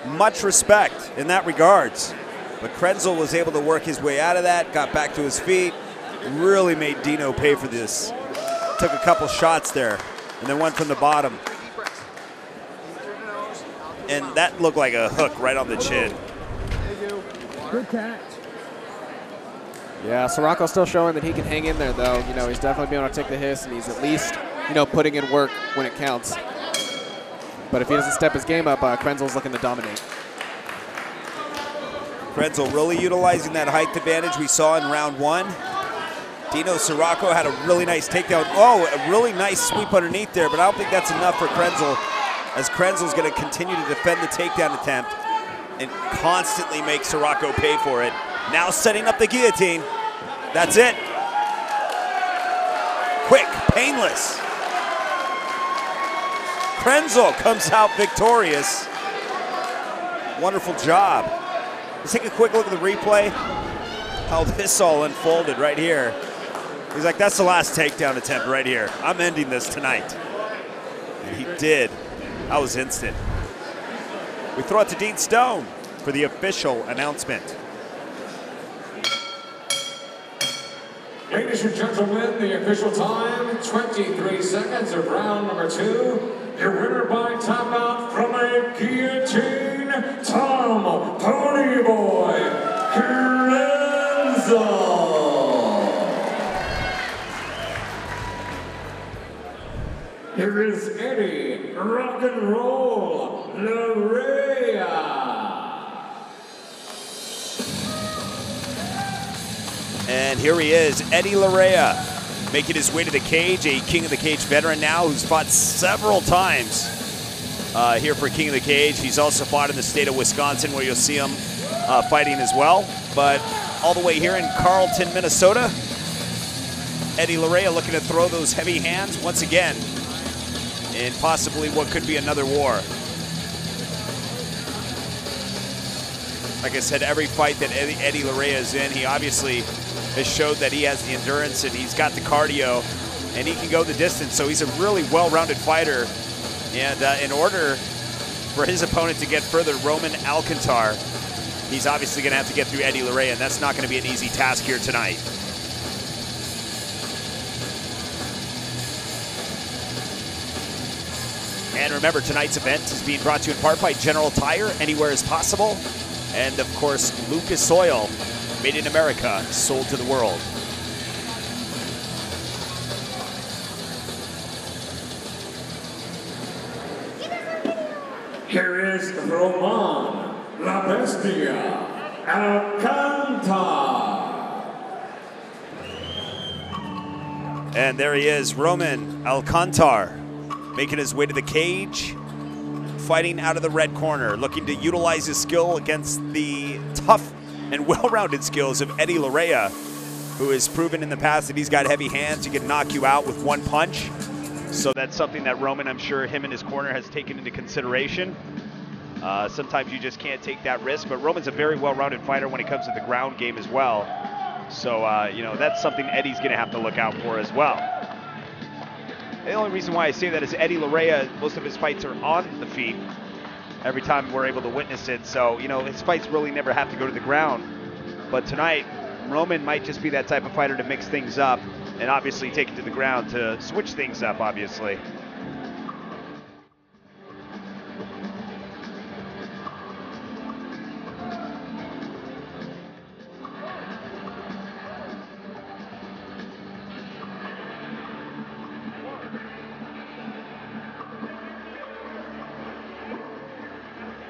Much respect in that regards. But Krenzel was able to work his way out of that, got back to his feet, really made Dino pay for this. Took a couple shots there and then went from the bottom. And that looked like a hook right on the chin. Good catch. Yeah, Sirocco's still showing that he can hang in there, though. You know, he's definitely being able to take the hits, and he's at least, you know, putting in work when it counts. But if he doesn't step his game up, Krenzel's looking to dominate. Krenzel really utilizing that height advantage we saw in round 1. Dino Sirocco had a really nice takedown. Oh, a really nice sweep underneath there, but I don't think that's enough for Krenzel, as Krenzel's going to continue to defend the takedown attempt and constantly make Sirocco pay for it. Now setting up the guillotine. That's it. Quick, painless. Krenzel comes out victorious. Wonderful job. Let's take a quick look at the replay. How this all unfolded right here. He's like, that's the last takedown attempt right here. I'm ending this tonight. And he did. That was instant. We throw it to Dean Stone for the official announcement. Ladies and gentlemen, the official time, 23 seconds of round number 2. Your winner by tap out from a guillotine, Tom Ponyboy Krenzel. Here is Eddie Rock and Roll Larea. And here he is, Eddie Larea, making his way to the cage, a King of the Cage veteran now who's fought several times here for King of the Cage. He's also fought in the state of Wisconsin, where you'll see him fighting as well. But all the way here in Carlton, Minnesota, Eddie Larea looking to throw those heavy hands once again in possibly what could be another war. Like I said, every fight that Eddie Larea is in, he obviously has showed that he has the endurance and he's got the cardio and he can go the distance. So he's a really well-rounded fighter. And in order for his opponent to get further, Roman Alcantar, he's obviously going to have to get through Eddie Larea, and that's not going to be an easy task here tonight. And remember, tonight's event is being brought to you in part by General Tire, anywhere is possible. And of course, Lucas Oil, made in America, sold to the world. Here is Roman La Bestia Alcantar. And there he is, Roman Alcantar, making his way to the cage, fighting out of the red corner, looking to utilize his skill against the tough and well-rounded skills of Eddie Larea, who has proven in the past that he's got heavy hands. He can knock you out with one punch. So that's something that Roman, I'm sure him and his corner has taken into consideration. Sometimes you just can't take that risk, but Roman's a very well-rounded fighter when it comes to the ground game as well. So, you know, that's something Eddie's going to have to look out for as well. The only reason why I say that is Eddie Larea, most of his fights are on the feet every time we're able to witness it. So, you know, his fights really never have to go to the ground. But tonight, Roman might just be that type of fighter to mix things up and obviously take it to the ground to switch things up, obviously.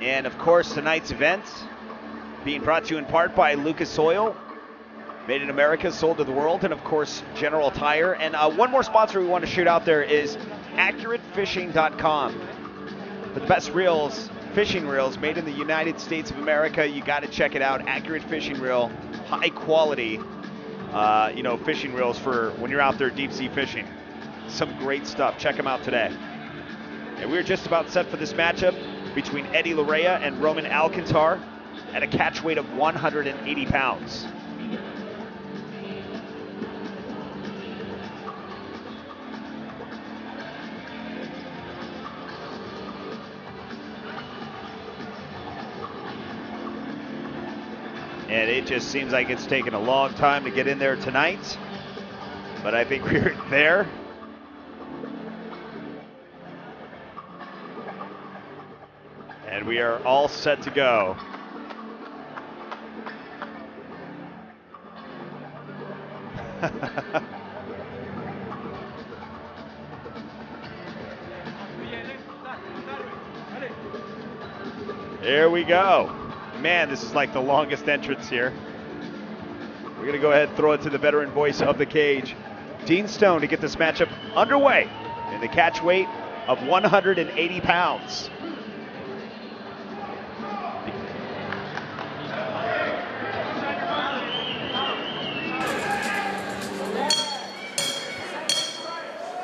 And of course, tonight's event being brought to you in part by Lucas Oil, made in America, sold to the world, and of course, General Tire. And one more sponsor we want to shoot out there is AccurateFishing.com. For the best reels, fishing reels made in the United States of America, you got to check it out. Accurate Fishing Reel, high quality, you know, fishing reels for when you're out there deep sea fishing. Some great stuff. Check them out today. And we're just about set for this matchup between Eddie Larea and Roman Alcantar at a catch weight of 180 pounds. And it just seems like it's taken a long time to get in there tonight, but I think we're there. And we are all set to go. Here we go. Man, this is like the longest entrance here. We're going to go ahead and throw it to the veteran voice of the cage, Dean Stone, to get this matchup underway in the catch weight of 180 pounds.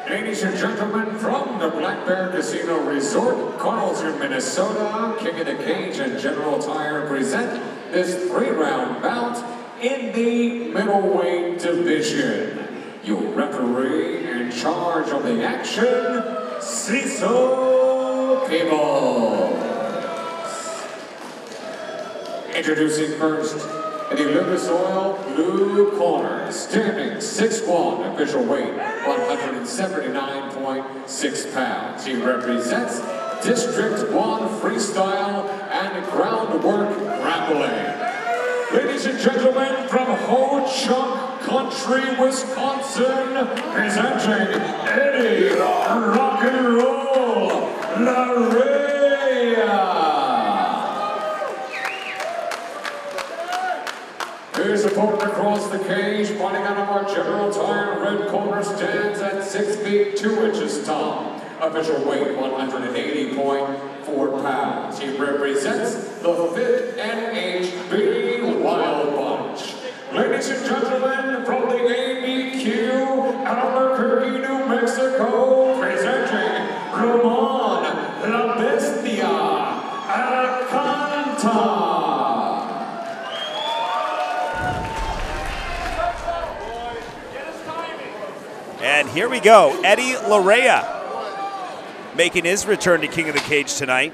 Ladies and gentlemen, from the Black Bear Casino Resort, Carlton, Minnesota, King of the Cage and General Tire present this 3-round bout in the middleweight division. Your referee in charge of the action, Cecil Peebles. Introducing first, in the Lucas Oil blue corner, standing 6'1", official weight 179.6 pounds. He represents District 1 freestyle and groundwork grappling. Ladies and gentlemen, from Ho Chunk Country, Wisconsin, presenting Eddie Rock and Roll Larea. His opponent across the cage, fighting out of our General Tire red corner, stands at 6 feet 2 inches tall. Official weight 180.4 pounds. He represents the Fit NHB Wild Bunch. Ladies and gentlemen, from the ABQ Albuquerque, New Mexico, presenting Ramon La Bestia Alcantara. And here we go, Eddie Larea making his return to King of the Cage tonight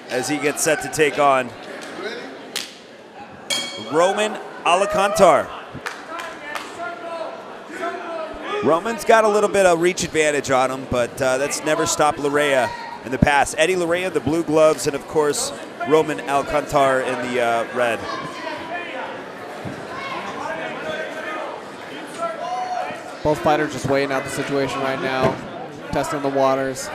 as he gets set to take on Roman Alcantara. Roman's got a little bit of reach advantage on him, but that's never stopped Larea in the past. Eddie Larea, the blue gloves, and of course, Roman Alcantara in the red. Both fighters just weighing out the situation right now, testing the waters.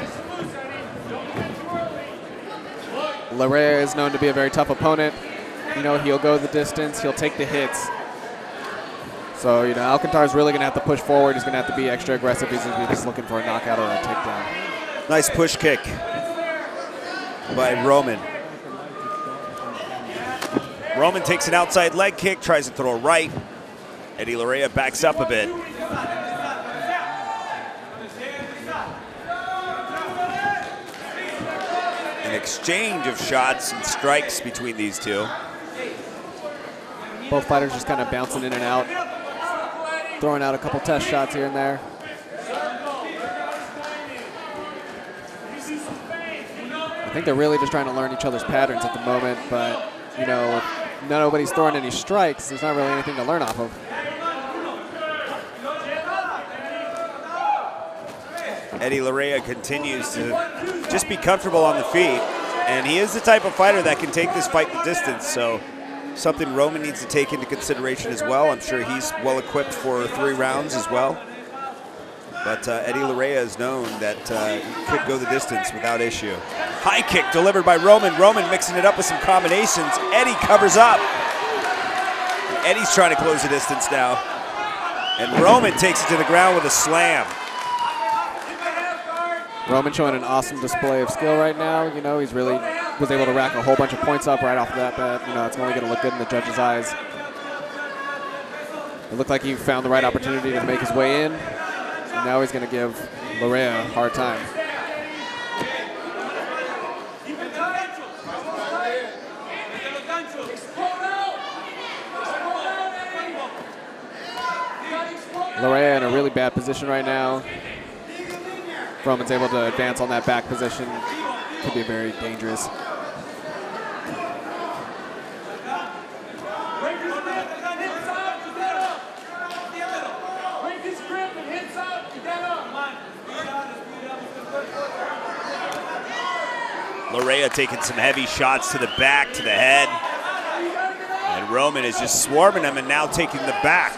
Larea is known to be a very tough opponent. You know, he'll go the distance, he'll take the hits. So, you know, Alcantara's really going to have to push forward. He's going to have to be extra aggressive. He's going to be just looking for a knockout or a takedown. Nice push kick by Roman. Roman takes an outside leg kick, tries to throw a right. Eddie Larea backs up a bit. An exchange of shots and strikes between these two. Both fighters just kind of bouncing in and out, throwing out a couple test shots here and there. I think they're really just trying to learn each other's patterns at the moment, but, you know, nobody's throwing any strikes. There's not really anything to learn off of. Eddie Larea continues to just be comfortable on the feet, and he is the type of fighter that can take this fight the distance, so something Roman needs to take into consideration as well. I'm sure he's well equipped for 3 rounds as well. But Eddie Larea is known that he could go the distance without issue. High kick delivered by Roman. Roman mixing it up with some combinations. Eddie covers up. Eddie's trying to close the distance now. And Roman takes it to the ground with a slam. Roman showing an awesome display of skill right now. You know, he's really was able to rack a whole bunch of points up right off that bat. You know, it's only going to look good in the judges' eyes. It looked like he found the right opportunity to make his way in. And now he's going to give Larea a hard time. Larea in a really bad position right now. Roman's able to advance on that back position. Could be very dangerous. Larea taking some heavy shots to the back, to the head. And Roman is just swarming him and now taking the back.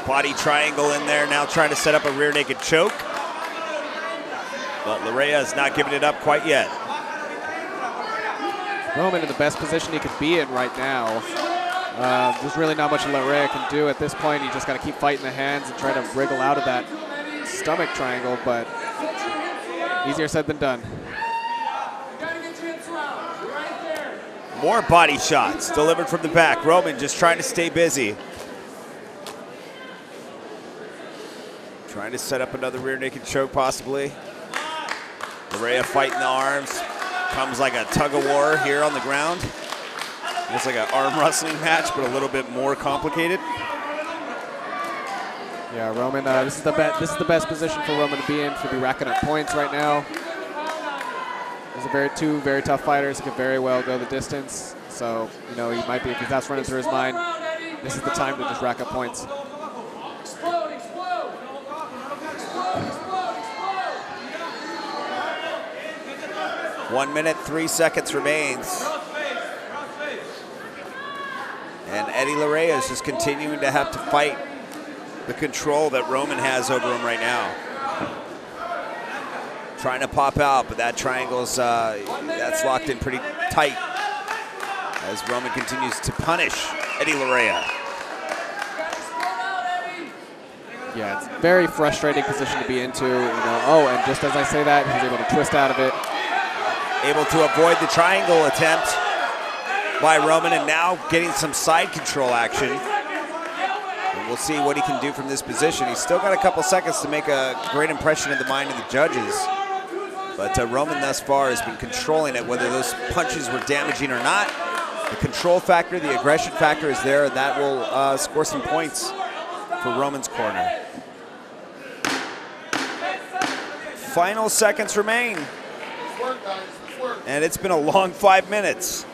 Body triangle in there, now trying to set up a rear naked choke. But Larea is not giving it up quite yet. Roman in the best position he could be in right now. There's really not much Larea can do at this point. You just got to keep fighting the hands and try to wriggle out of that stomach triangle, but easier said than done. More body shots delivered from the back. Roman just trying to stay busy. Trying to set up another rear naked choke possibly. Larea fighting the arms. Comes like a tug of war here on the ground. It's like an arm wrestling match, but a little bit more complicated. Yeah, Roman, this is the best position for Roman to be in, to be racking up points right now. These are two very tough fighters who can very well go the distance. So, you know, he might be, if that's running through his mind, this is the time to just rack up points. 1 minute, 3 seconds remains. And Eddie Larea is just continuing to have to fight the control that Roman has over him right now. Trying to pop out, but that triangle's that's locked in pretty tight as Roman continues to punish Eddie Larea. Yeah, it's a very frustrating position to be into. You know, oh, and just as I say that, he's able to twist out of it. Able to avoid the triangle attempt by Roman, and now getting some side control action. And we'll see what he can do from this position. He's still got a couple seconds to make a great impression in the mind of the judges. But Roman thus far has been controlling it, whether those punches were damaging or not. The control factor, the aggression factor is there, and that will score some points for Roman's corner. Final seconds remain. And it's been a long 5 minutes,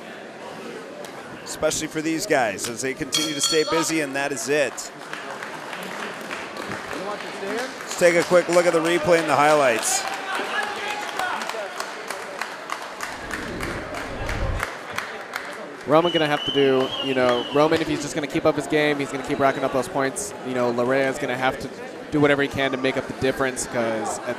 especially for these guys as they continue to stay busy, and that is it. Let's take a quick look at the replay and the highlights. Roman gonna have to do, you know, Roman, if he's just gonna keep up his game, he's gonna keep racking up those points. You know, Larea is gonna have to do whatever he can to make up the difference, because at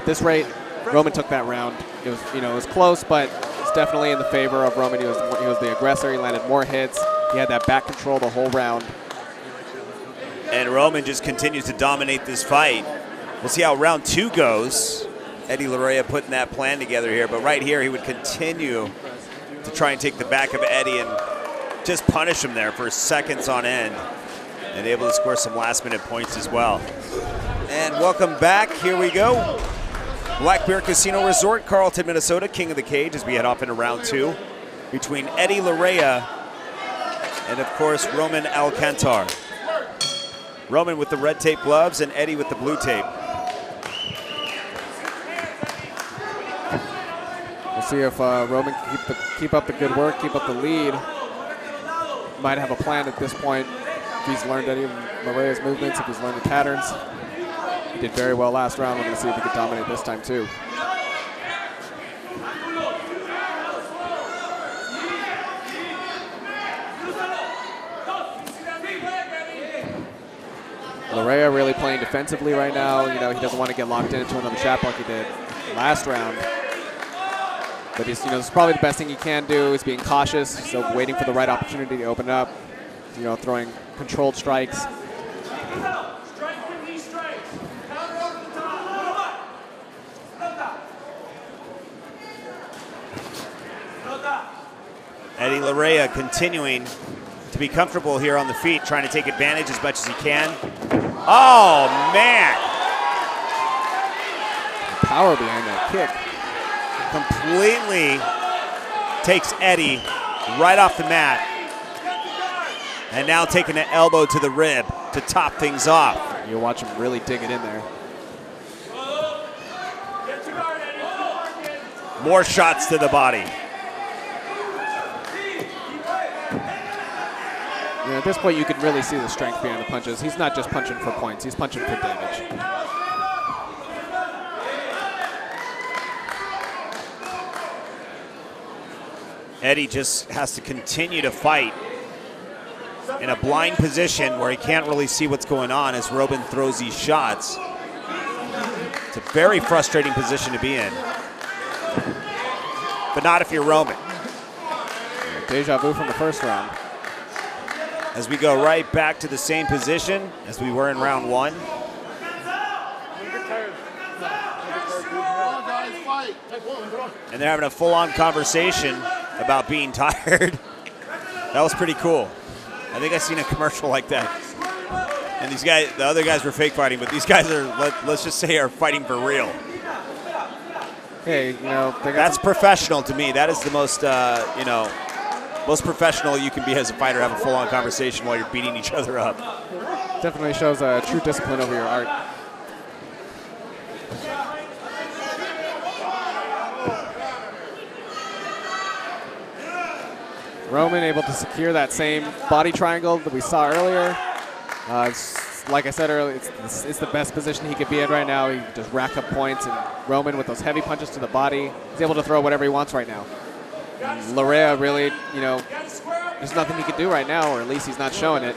this rate, Roman took that round. It was, you know, it was close, but it's definitely in the favor of Roman. He was the aggressor. He landed more hits. He had that back control the whole round. And Roman just continues to dominate this fight. We'll see how round 2 goes. Eddie Larea putting that plan together here, but right here he would continue to try and take the back of Eddie and just punish him there for seconds on end, and able to score some last-minute points as well. And welcome back. Here we go. Black Bear Casino Resort, Carlton, Minnesota, king of the cage as we head off into round 2 between Eddie Larea and, of course, Roman Alcantar. Roman with the red tape gloves and Eddie with the blue tape. We'll see if Roman can keep up the good work, keep up the lead. Might have a plan at this point if he's learned Eddie Larea's movements, if he's learned the patterns. He did very well last round. We're going to see if he can dominate this time too. Larea really playing defensively right now. You know, he doesn't want to get locked into another trap like he did last round. But he's, you know, this is probably the best thing he can do is being cautious, so waiting for the right opportunity to open up. You know, throwing controlled strikes. Eddie Larea continuing to be comfortable here on the feet, trying to take advantage as much as he can. Oh, man. The power behind that kick. Completely takes Eddie right off the mat. And now taking an elbow to the rib to top things off. You'll watch him really dig it in there. More shots to the body. You know, at this point, you can really see the strength behind the punches. He's not just punching for points. He's punching for damage. Eddie just has to continue to fight in a blind position where he can't really see what's going on as Roman throws these shots. It's a very frustrating position to be in. But not if you're Roman. deja vu from the first round. As we go right back to the same position as we were in round 1. And they're having a full-on conversation about being tired. That was pretty cool. I think I've seen a commercial like that. And these guys, the other guys were fake fighting, but these guys are, let's just say, are fighting for real. Hey, you know, that's professional to me. That is the most, you know, most professional you can be as a fighter, have a full-on conversation while you're beating each other up. Definitely shows a true discipline over your art. Roman able to secure that same body triangle that we saw earlier. Like I said earlier, it's the best position he could be in right now. He can just rack up points, and Roman with those heavy punches to the body, he's able to throw whatever he wants right now. Larea really, you know, there's nothing he can do right now, or at least he's not showing it.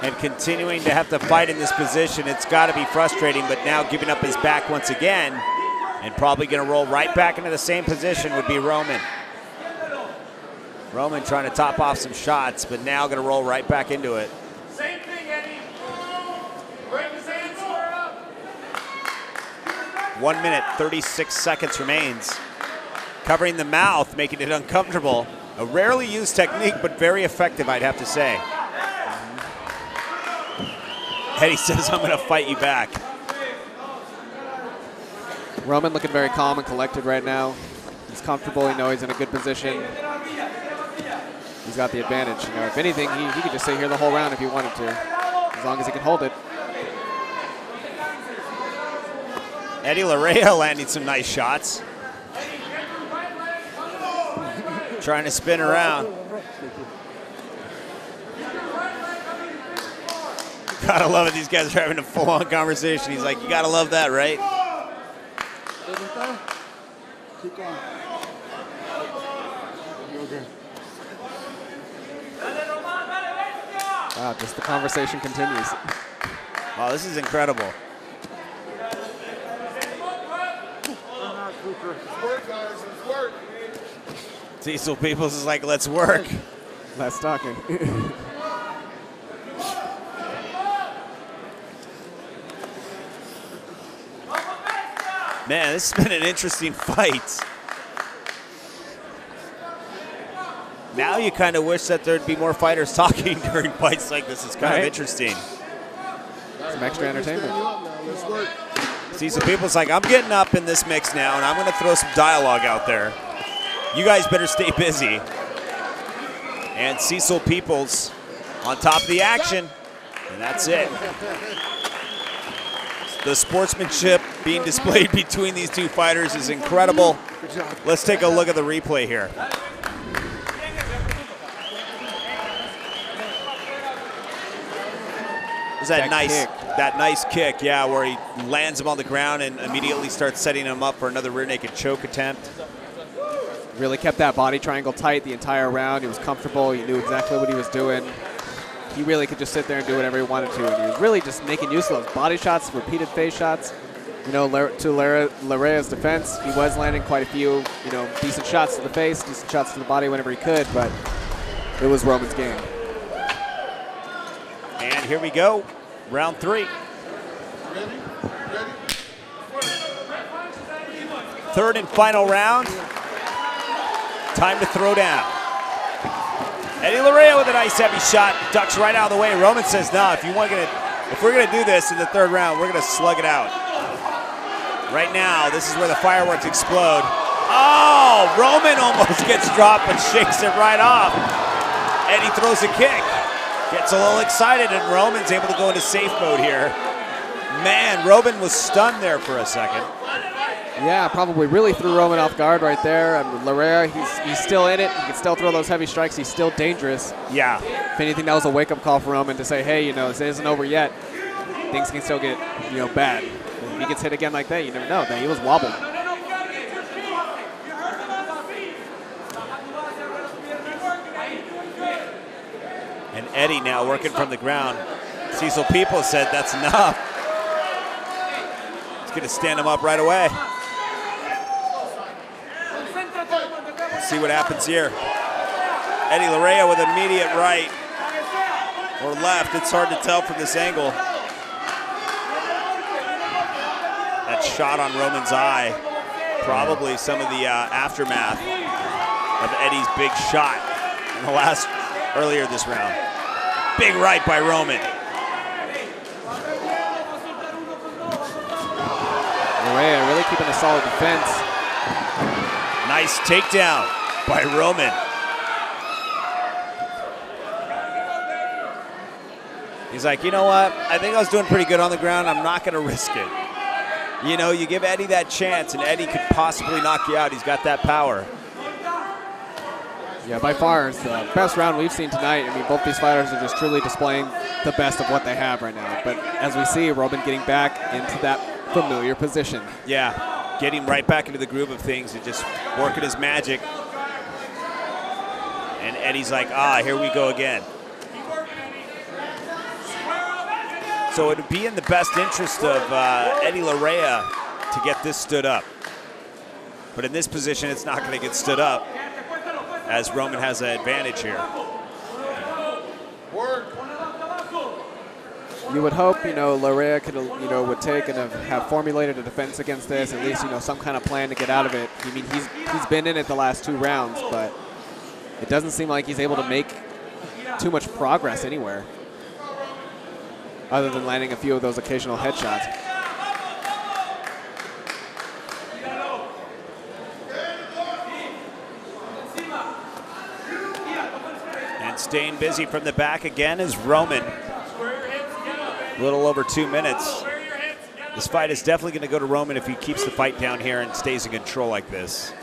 And continuing to have to fight in this position, it's got to be frustrating, but now giving up his back once again, and probably going to roll right back into the same position would be Roman. Roman trying to top off some shots, but now going to roll right back into it. Same thing, Eddie. Break his hands, square up. 1 minute, 36 seconds remains. Covering the mouth, making it uncomfortable. A rarely used technique, but very effective, I'd have to say. Eddie says, I'm going to fight you back. Roman looking very calm and collected right now. He's comfortable. You know he's in a good position. He's got the advantage. You know, if anything, he could just stay here the whole round if he wanted to, as long as he can hold it. Eddie Larea landing some nice shots. Trying to spin around. Gotta love it. These guys are having a full-on conversation. He's like, you gotta love that, right? Keep going. Wow, just the conversation continues. Wow, this is incredible. Cecil Peoples is like, let's work. Less talking. Man, this has been an interesting fight. Now you kind of wish that there'd be more fighters talking during fights like this. It's kind of interesting. Some extra entertainment. Cecil Peoples like, I'm getting up in this mix now, and I'm going to throw some dialogue out there. You guys better stay busy. And Cecil Peoples on top of the action, and that's it. The sportsmanship being displayed between these two fighters is incredible. Let's take a look at the replay here. There's that nice kick, yeah, where he lands him on the ground and immediately starts setting him up for another rear naked choke attempt. Really kept that body triangle tight the entire round. He was comfortable. He knew exactly what he was doing. He really could just sit there and do whatever he wanted to. And he was really just making use of those body shots, repeated face shots. You know, to Larea's defense, he was landing quite a few, you know, decent shots to the face, decent shots to the body whenever he could, but it was Roman's game. And here we go, round 3. Third and final round. Time to throw down. Eddie Larea with a nice heavy shot, ducks right out of the way. Roman says, no, if we're gonna do this in the third round, we're gonna slug it out. Right now, this is where the fireworks explode. Oh, Roman almost gets dropped but shakes it right off. Eddie throws a kick, gets a little excited, and Roman's able to go into safe mode here. Man, Roman was stunned there for a second. Yeah, probably really threw Roman off guard right there. Larea, he's still in it. He can still throw those heavy strikes. He's still dangerous. Yeah. If anything, that was a wake-up call for Roman to say, hey, you know, this isn't over yet. Things can still get, you know, bad. If he gets hit again like that, you never know. He was wobbled. And Eddie now working from the ground. Cecil Peoples said that's enough. He's going to stand him up right away. See what happens here. Eddie Urijah with immediate right or left. It's hard to tell from this angle. That shot on Roman's eye, probably some of the aftermath of Eddie's big shot in the earlier this round. Big right by Roman. Urijah really keeping a solid defense. Nice takedown by Roman. He's like, you know what? I think I was doing pretty good on the ground. I'm not going to risk it. You know, you give Eddie that chance, and Eddie could possibly knock you out. He's got that power. Yeah, by far, it's the best round we've seen tonight. I mean, both these fighters are just truly displaying the best of what they have right now. But as we see, Roman getting back into that familiar position. Yeah, getting right back into the groove of things and just working his magic. And Eddie's like, here we go again. So it would be in the best interest of Eddie Urijah to get this stood up. But in this position, it's not going to get stood up, as Roman has an advantage here. You would hope, you know, Urijah could, you know, would take and have formulated a defense against this, at least, you know, some kind of plan to get out of it. I mean, he's been in it the last 2 rounds, but it doesn't seem like he's able to make too much progress anywhere, other than landing a few of those occasional headshots. And staying busy from the back again is Roman. A little over 2 minutes. This fight is definitely going to go to Roman if he keeps the fight down here and stays in control like this.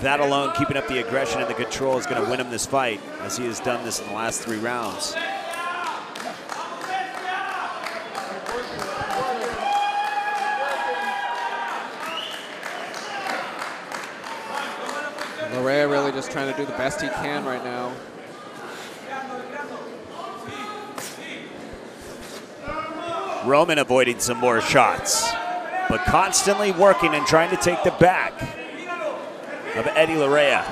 That alone, keeping up the aggression and the control, is going to win him this fight, as he has done this in the last 3 rounds. Urijah really just trying to do the best he can right now. Roman avoiding some more shots, but constantly working and trying to take the back of Eddie Urijah.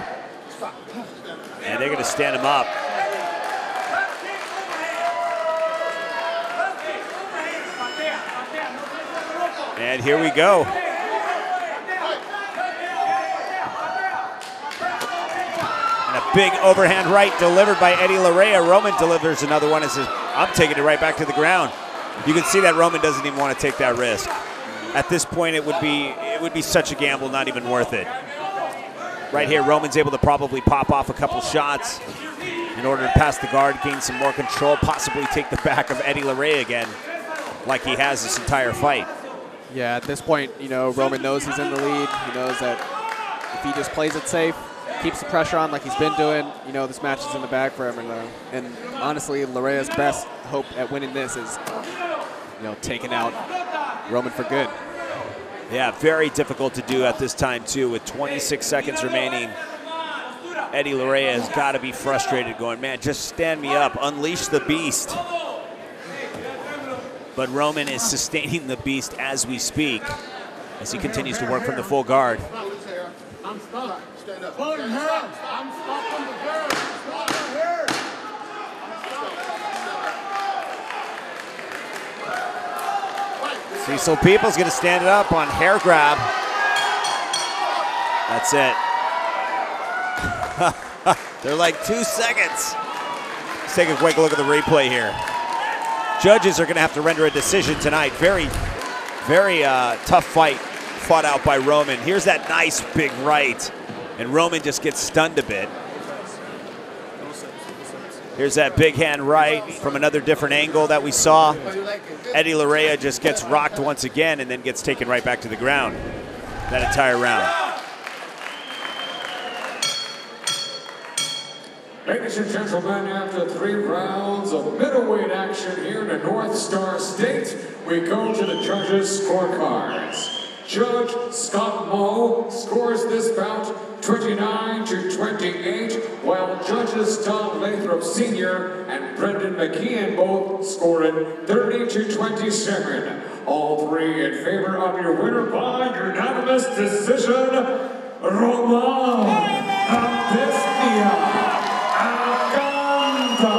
And they're going to stand him up. And here we go. And a big overhand right delivered by Eddie Urijah. Roman delivers another one and says, I'm taking it right back to the ground. You can see that Roman doesn't even want to take that risk. At this point, it would be such a gamble, not even worth it. Right here, Roman's able to probably pop off a couple shots in order to pass the guard, gain some more control, possibly take the back of Eddie Urijah again, like he has this entire fight. Yeah, at this point, you know, Roman knows he's in the lead. He knows that if he just plays it safe, keeps the pressure on like he's been doing, you know, this match is in the bag for him. And honestly, Urijah's best hope at winning this is, you know, taking out Roman for good. Yeah, very difficult to do at this time, too. With 26 seconds remaining, Eddie Urijah has got to be frustrated, going, man, just stand me up, unleash the beast. But Roman is sustaining the beast as we speak, as he continues to work from the full guard. I'm stuck. Stand up. I'm stuck on the guard. Cecil Peoples going to stand it up on hair grab. That's it. They're like 2 seconds. Let's take a quick look at the replay here. Judges are going to have to render a decision tonight. Very, very tough fight fought out by Roman. Here's that nice big right, and Roman just gets stunned a bit. Here's that big hand right from another different angle that we saw. Eddie Urijah just gets rocked once again and then gets taken right back to the ground that entire round. Ladies and gentlemen, after 3 rounds of middleweight action here in the North Star State, we go to the judges' scorecards. Judge Scott Moe scores this bout 29-28, while judges Tom Lathrop Sr. and Brendan McKeon both score it 30-27. All 3 in favor of your winner by unanimous decision, Roman Bestia Alcanta.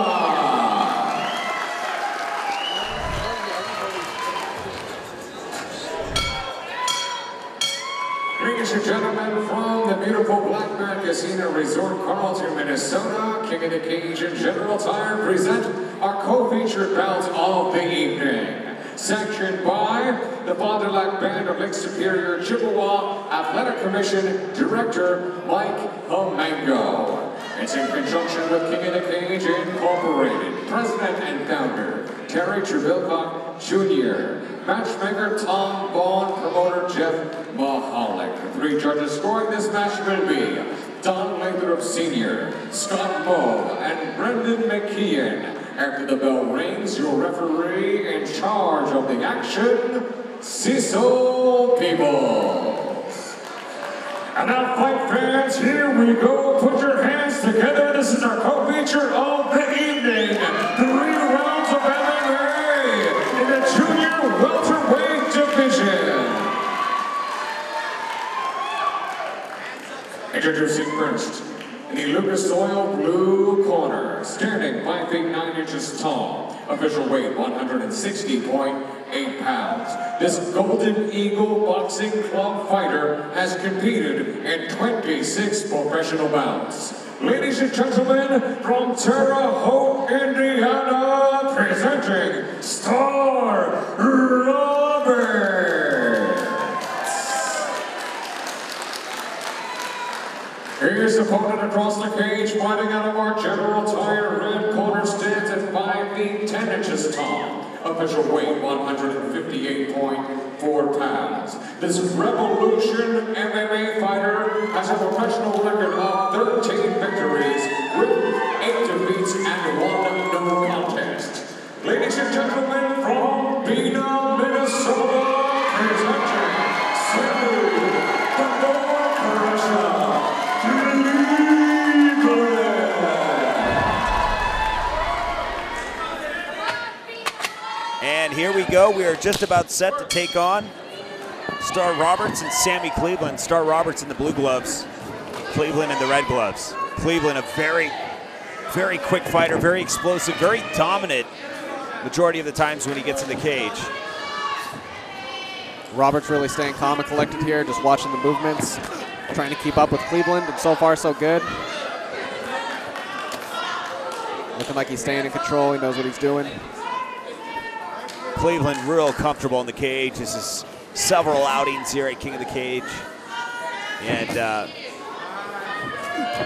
Ladies and gentlemen, from the beautiful Black Bear Casino Resort, Carlton, Minnesota, King of the Cage and General Tire present our co-featured bouts of the evening. Sanctioned by the Fond du Lac Band of Lake Superior, Chippewa Athletic Commission Director Mike Homango. It's in conjunction with King of the Cage Incorporated, President and Founder Terry Trebilcock Jr., Matchmaker Tom Bond, Promoter Jeff Mahalik. The three judges scoring this match will be Don Lathrop Sr., Scott Moe, and Brendan McKeon. After the bell rings, your referee in charge of the action, Cecil Peebles. And now, fight fans, here we go. Put your hands together. This is our co-feature of the evening. 3 rounds of MMA in the junior welterweight division. Introducing first, in the Lucas Oil blue corner, standing 5 feet 9 inches tall, official weight 160.8 pounds. This Golden Eagle Boxing Club fighter has competed in 26 professional bouts. Ladies and gentlemen, from Terre Haute, Indiana, presenting Starr Roberts. His opponent across the cage, fighting out of our General Tire red corner, stands at 5 feet 10 inches tall. Official weight 158.4 pounds. This Revolution MMA fighter has a professional record of 13 victories with 8 defeats and 1 no contest. Ladies and gentlemen, from Spina, Minnesota, presenting Sammy, the Lord Urijah. And here we go. We are just about set to take on Starr Roberts and Sammy Cleveland. Starr Roberts in the blue gloves, Cleveland in the red gloves. Cleveland, a very, very quick fighter, very explosive, very dominant majority of the times when he gets in the cage. Roberts really staying calm and collected here, just watching the movements, trying to keep up with Cleveland, and so far so good. Looking like he's staying in control, he knows what he's doing. Cleveland real comfortable in the cage. This is several outings here at King of the Cage. And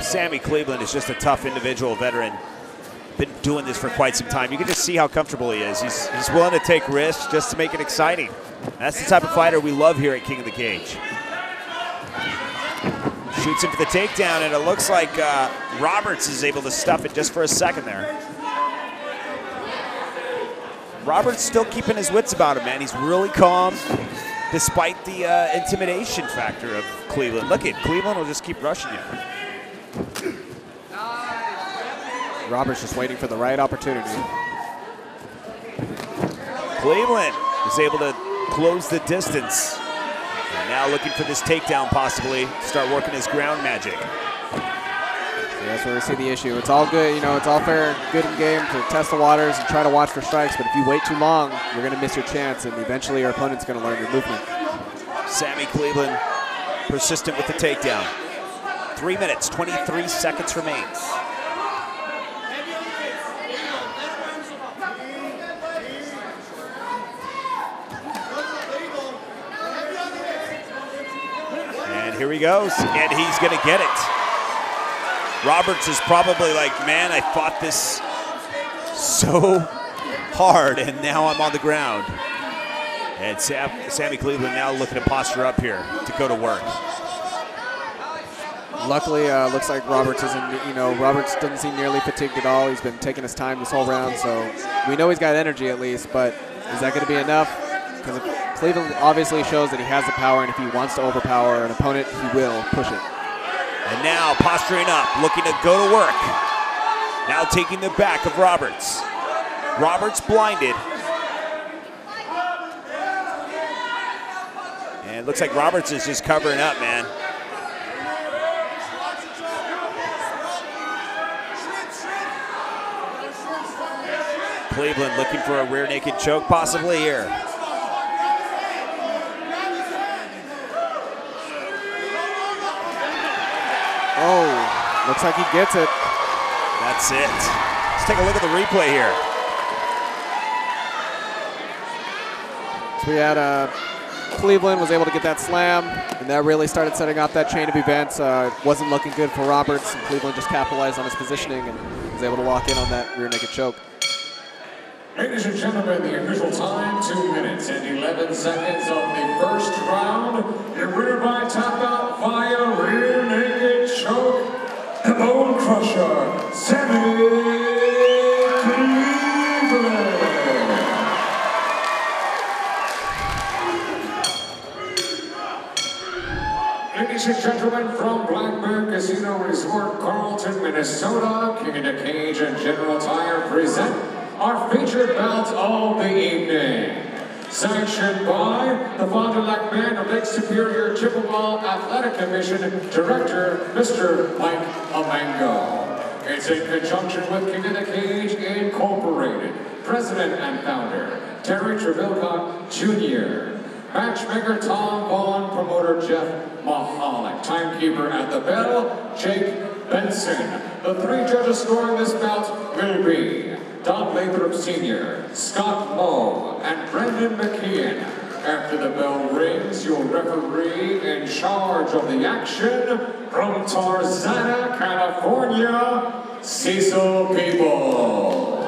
Sammy Cleveland is just a tough individual veteran. Been doing this for quite some time. You can just see how comfortable he is. He's willing to take risks just to make it exciting. That's the type of fighter we love here at King of the Cage. Shoots him for the takedown, and it looks like Roberts is able to stuff it just for a second there. Roberts still keeping his wits about him, man. He's really calm, despite the intimidation factor of Cleveland. Look at Cleveland will just keep rushing you. Roberts just waiting for the right opportunity. Cleveland is able to close the distance. And now looking for this takedown possibly, start working his ground magic. Yeah, that's where we see the issue. It's all good, you know, it's all fair, good in game to test the waters and try to watch for strikes, but if you wait too long, you're going to miss your chance, and eventually your opponent's going to learn your movement. Sammy Cleveland persistent with the takedown. 3 minutes, 23 seconds remains. And here he goes, and he's going to get it. Roberts is probably like, man, I fought this so hard, and now I'm on the ground. And Sammy Cleveland now looking to posture up here to go to work. Luckily, looks like Roberts isn't, Roberts doesn't seem nearly fatigued at all. He's been taking his time this whole round, so we know he's got energy at least, but is that going to be enough? Because Cleveland obviously shows that he has the power, and if he wants to overpower an opponent, he will push it. And now posturing up, looking to go to work. Now taking the back of Roberts. Roberts blinded. And it looks like Roberts is just covering up, man. Cleveland looking for a rear naked choke possibly here. Oh, looks like he gets it. That's it. Let's take a look at the replay here. So we had Cleveland was able to get that slam, and that really started setting off that chain of events. Wasn't looking good for Roberts, and Cleveland just capitalized on his positioning and was able to walk in on that rear naked choke. Ladies and gentlemen, the official time, 2 minutes and 11 seconds of the first round. Your winner by tap out via rear naked choke, the Bone Crusher, Sammy Cleveland. Ladies and gentlemen, from Black Bear Casino Resort, Carlton, Minnesota, King of the Cage and General Tire present our featured bouts of the evening. Sanctioned by the Fond du Lac Man of Lake Superior Chippewa Athletic Commission Director, Mr. Mike Amango. It's in conjunction with King of the Cage Incorporated, President and Founder, Terry Trevilcock Jr., Matchmaker Tom Vaughn, Promoter Jeff Mahalik, Timekeeper at the bell, Jake Benson. The 3 judges scoring this bout will be Don Lathrop Sr., Scott Moe, and Brendan McKeon. After the bell rings, your referee in charge of the action from Tarzana, California, Cecil Peoples.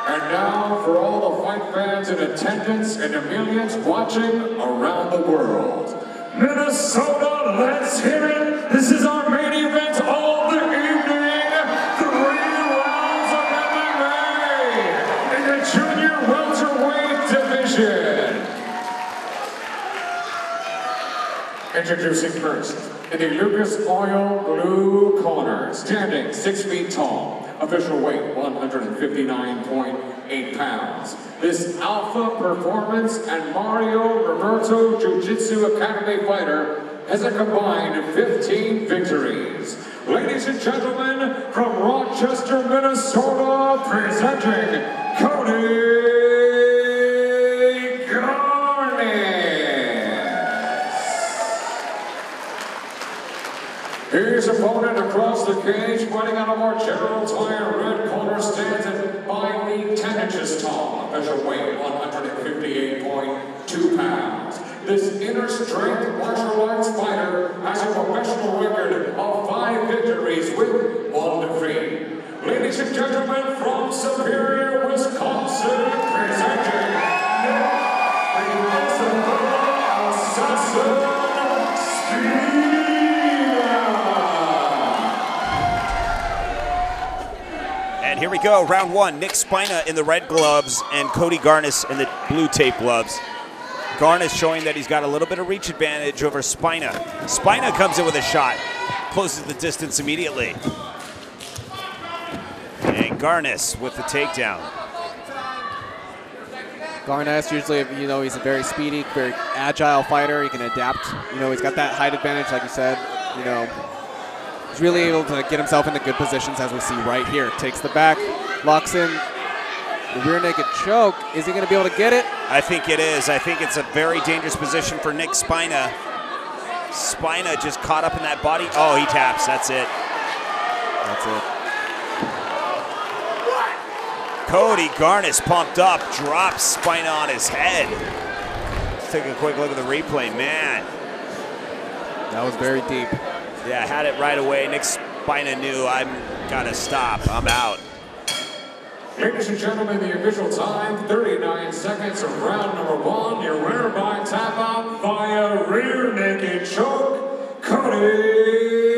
And now for all the fight fans in attendance and the millions watching around the world. Minnesota, let's hear it. This is our main event of the evening. 3 rounds of MMA in the junior welterweight division. Introducing first, in the Lucas Oil blue corner, standing 6 feet tall, official weight 159.8 pounds. This Alpha Performance and Mario Roberto Jiu-Jitsu Academy fighter has a combined 15 victories. Ladies and gentlemen, from Rochester, Minnesota, presenting Cody Garness. His opponent across the cage, fighting out of our General Tire red corner, stands at 5 feet 10 inches tall, official weight 158.2 pounds. This inner strength martial arts fighter has a professional record of 5 victories with 1 defeat. Ladies and gentlemen, from Superior, Wisconsin, presenting the Assassin, Spina. And here we go, round 1. Nick Spina in the red gloves and Cody Garness in the blue tape gloves. Garness showing that he's got a little bit of reach advantage over Spina. Spina comes in with a shot, closes the distance immediately. And Garness with the takedown. Garness usually, you know, he's a very speedy, very agile fighter. He can adapt. You know, he's got that height advantage, like you said. You know, he's really able to get himself into good positions, as we see right here. Takes the back, locks in the rear naked choke. Is he going to be able to get it? I think it is. I think it's a very dangerous position for Nick Spina. Spina just caught up in that body. Oh, he taps. That's it. That's it. Cody Garness pumped up, drops Spina on his head. Let's take a quick look at the replay. Man. That was very deep. Yeah, had it right away. Nick Spina knew, I'm gotta stop. I'm out. Ladies and gentlemen, the official time, 39 seconds of round number 1. Your winner by tap out via rear naked choke, Cody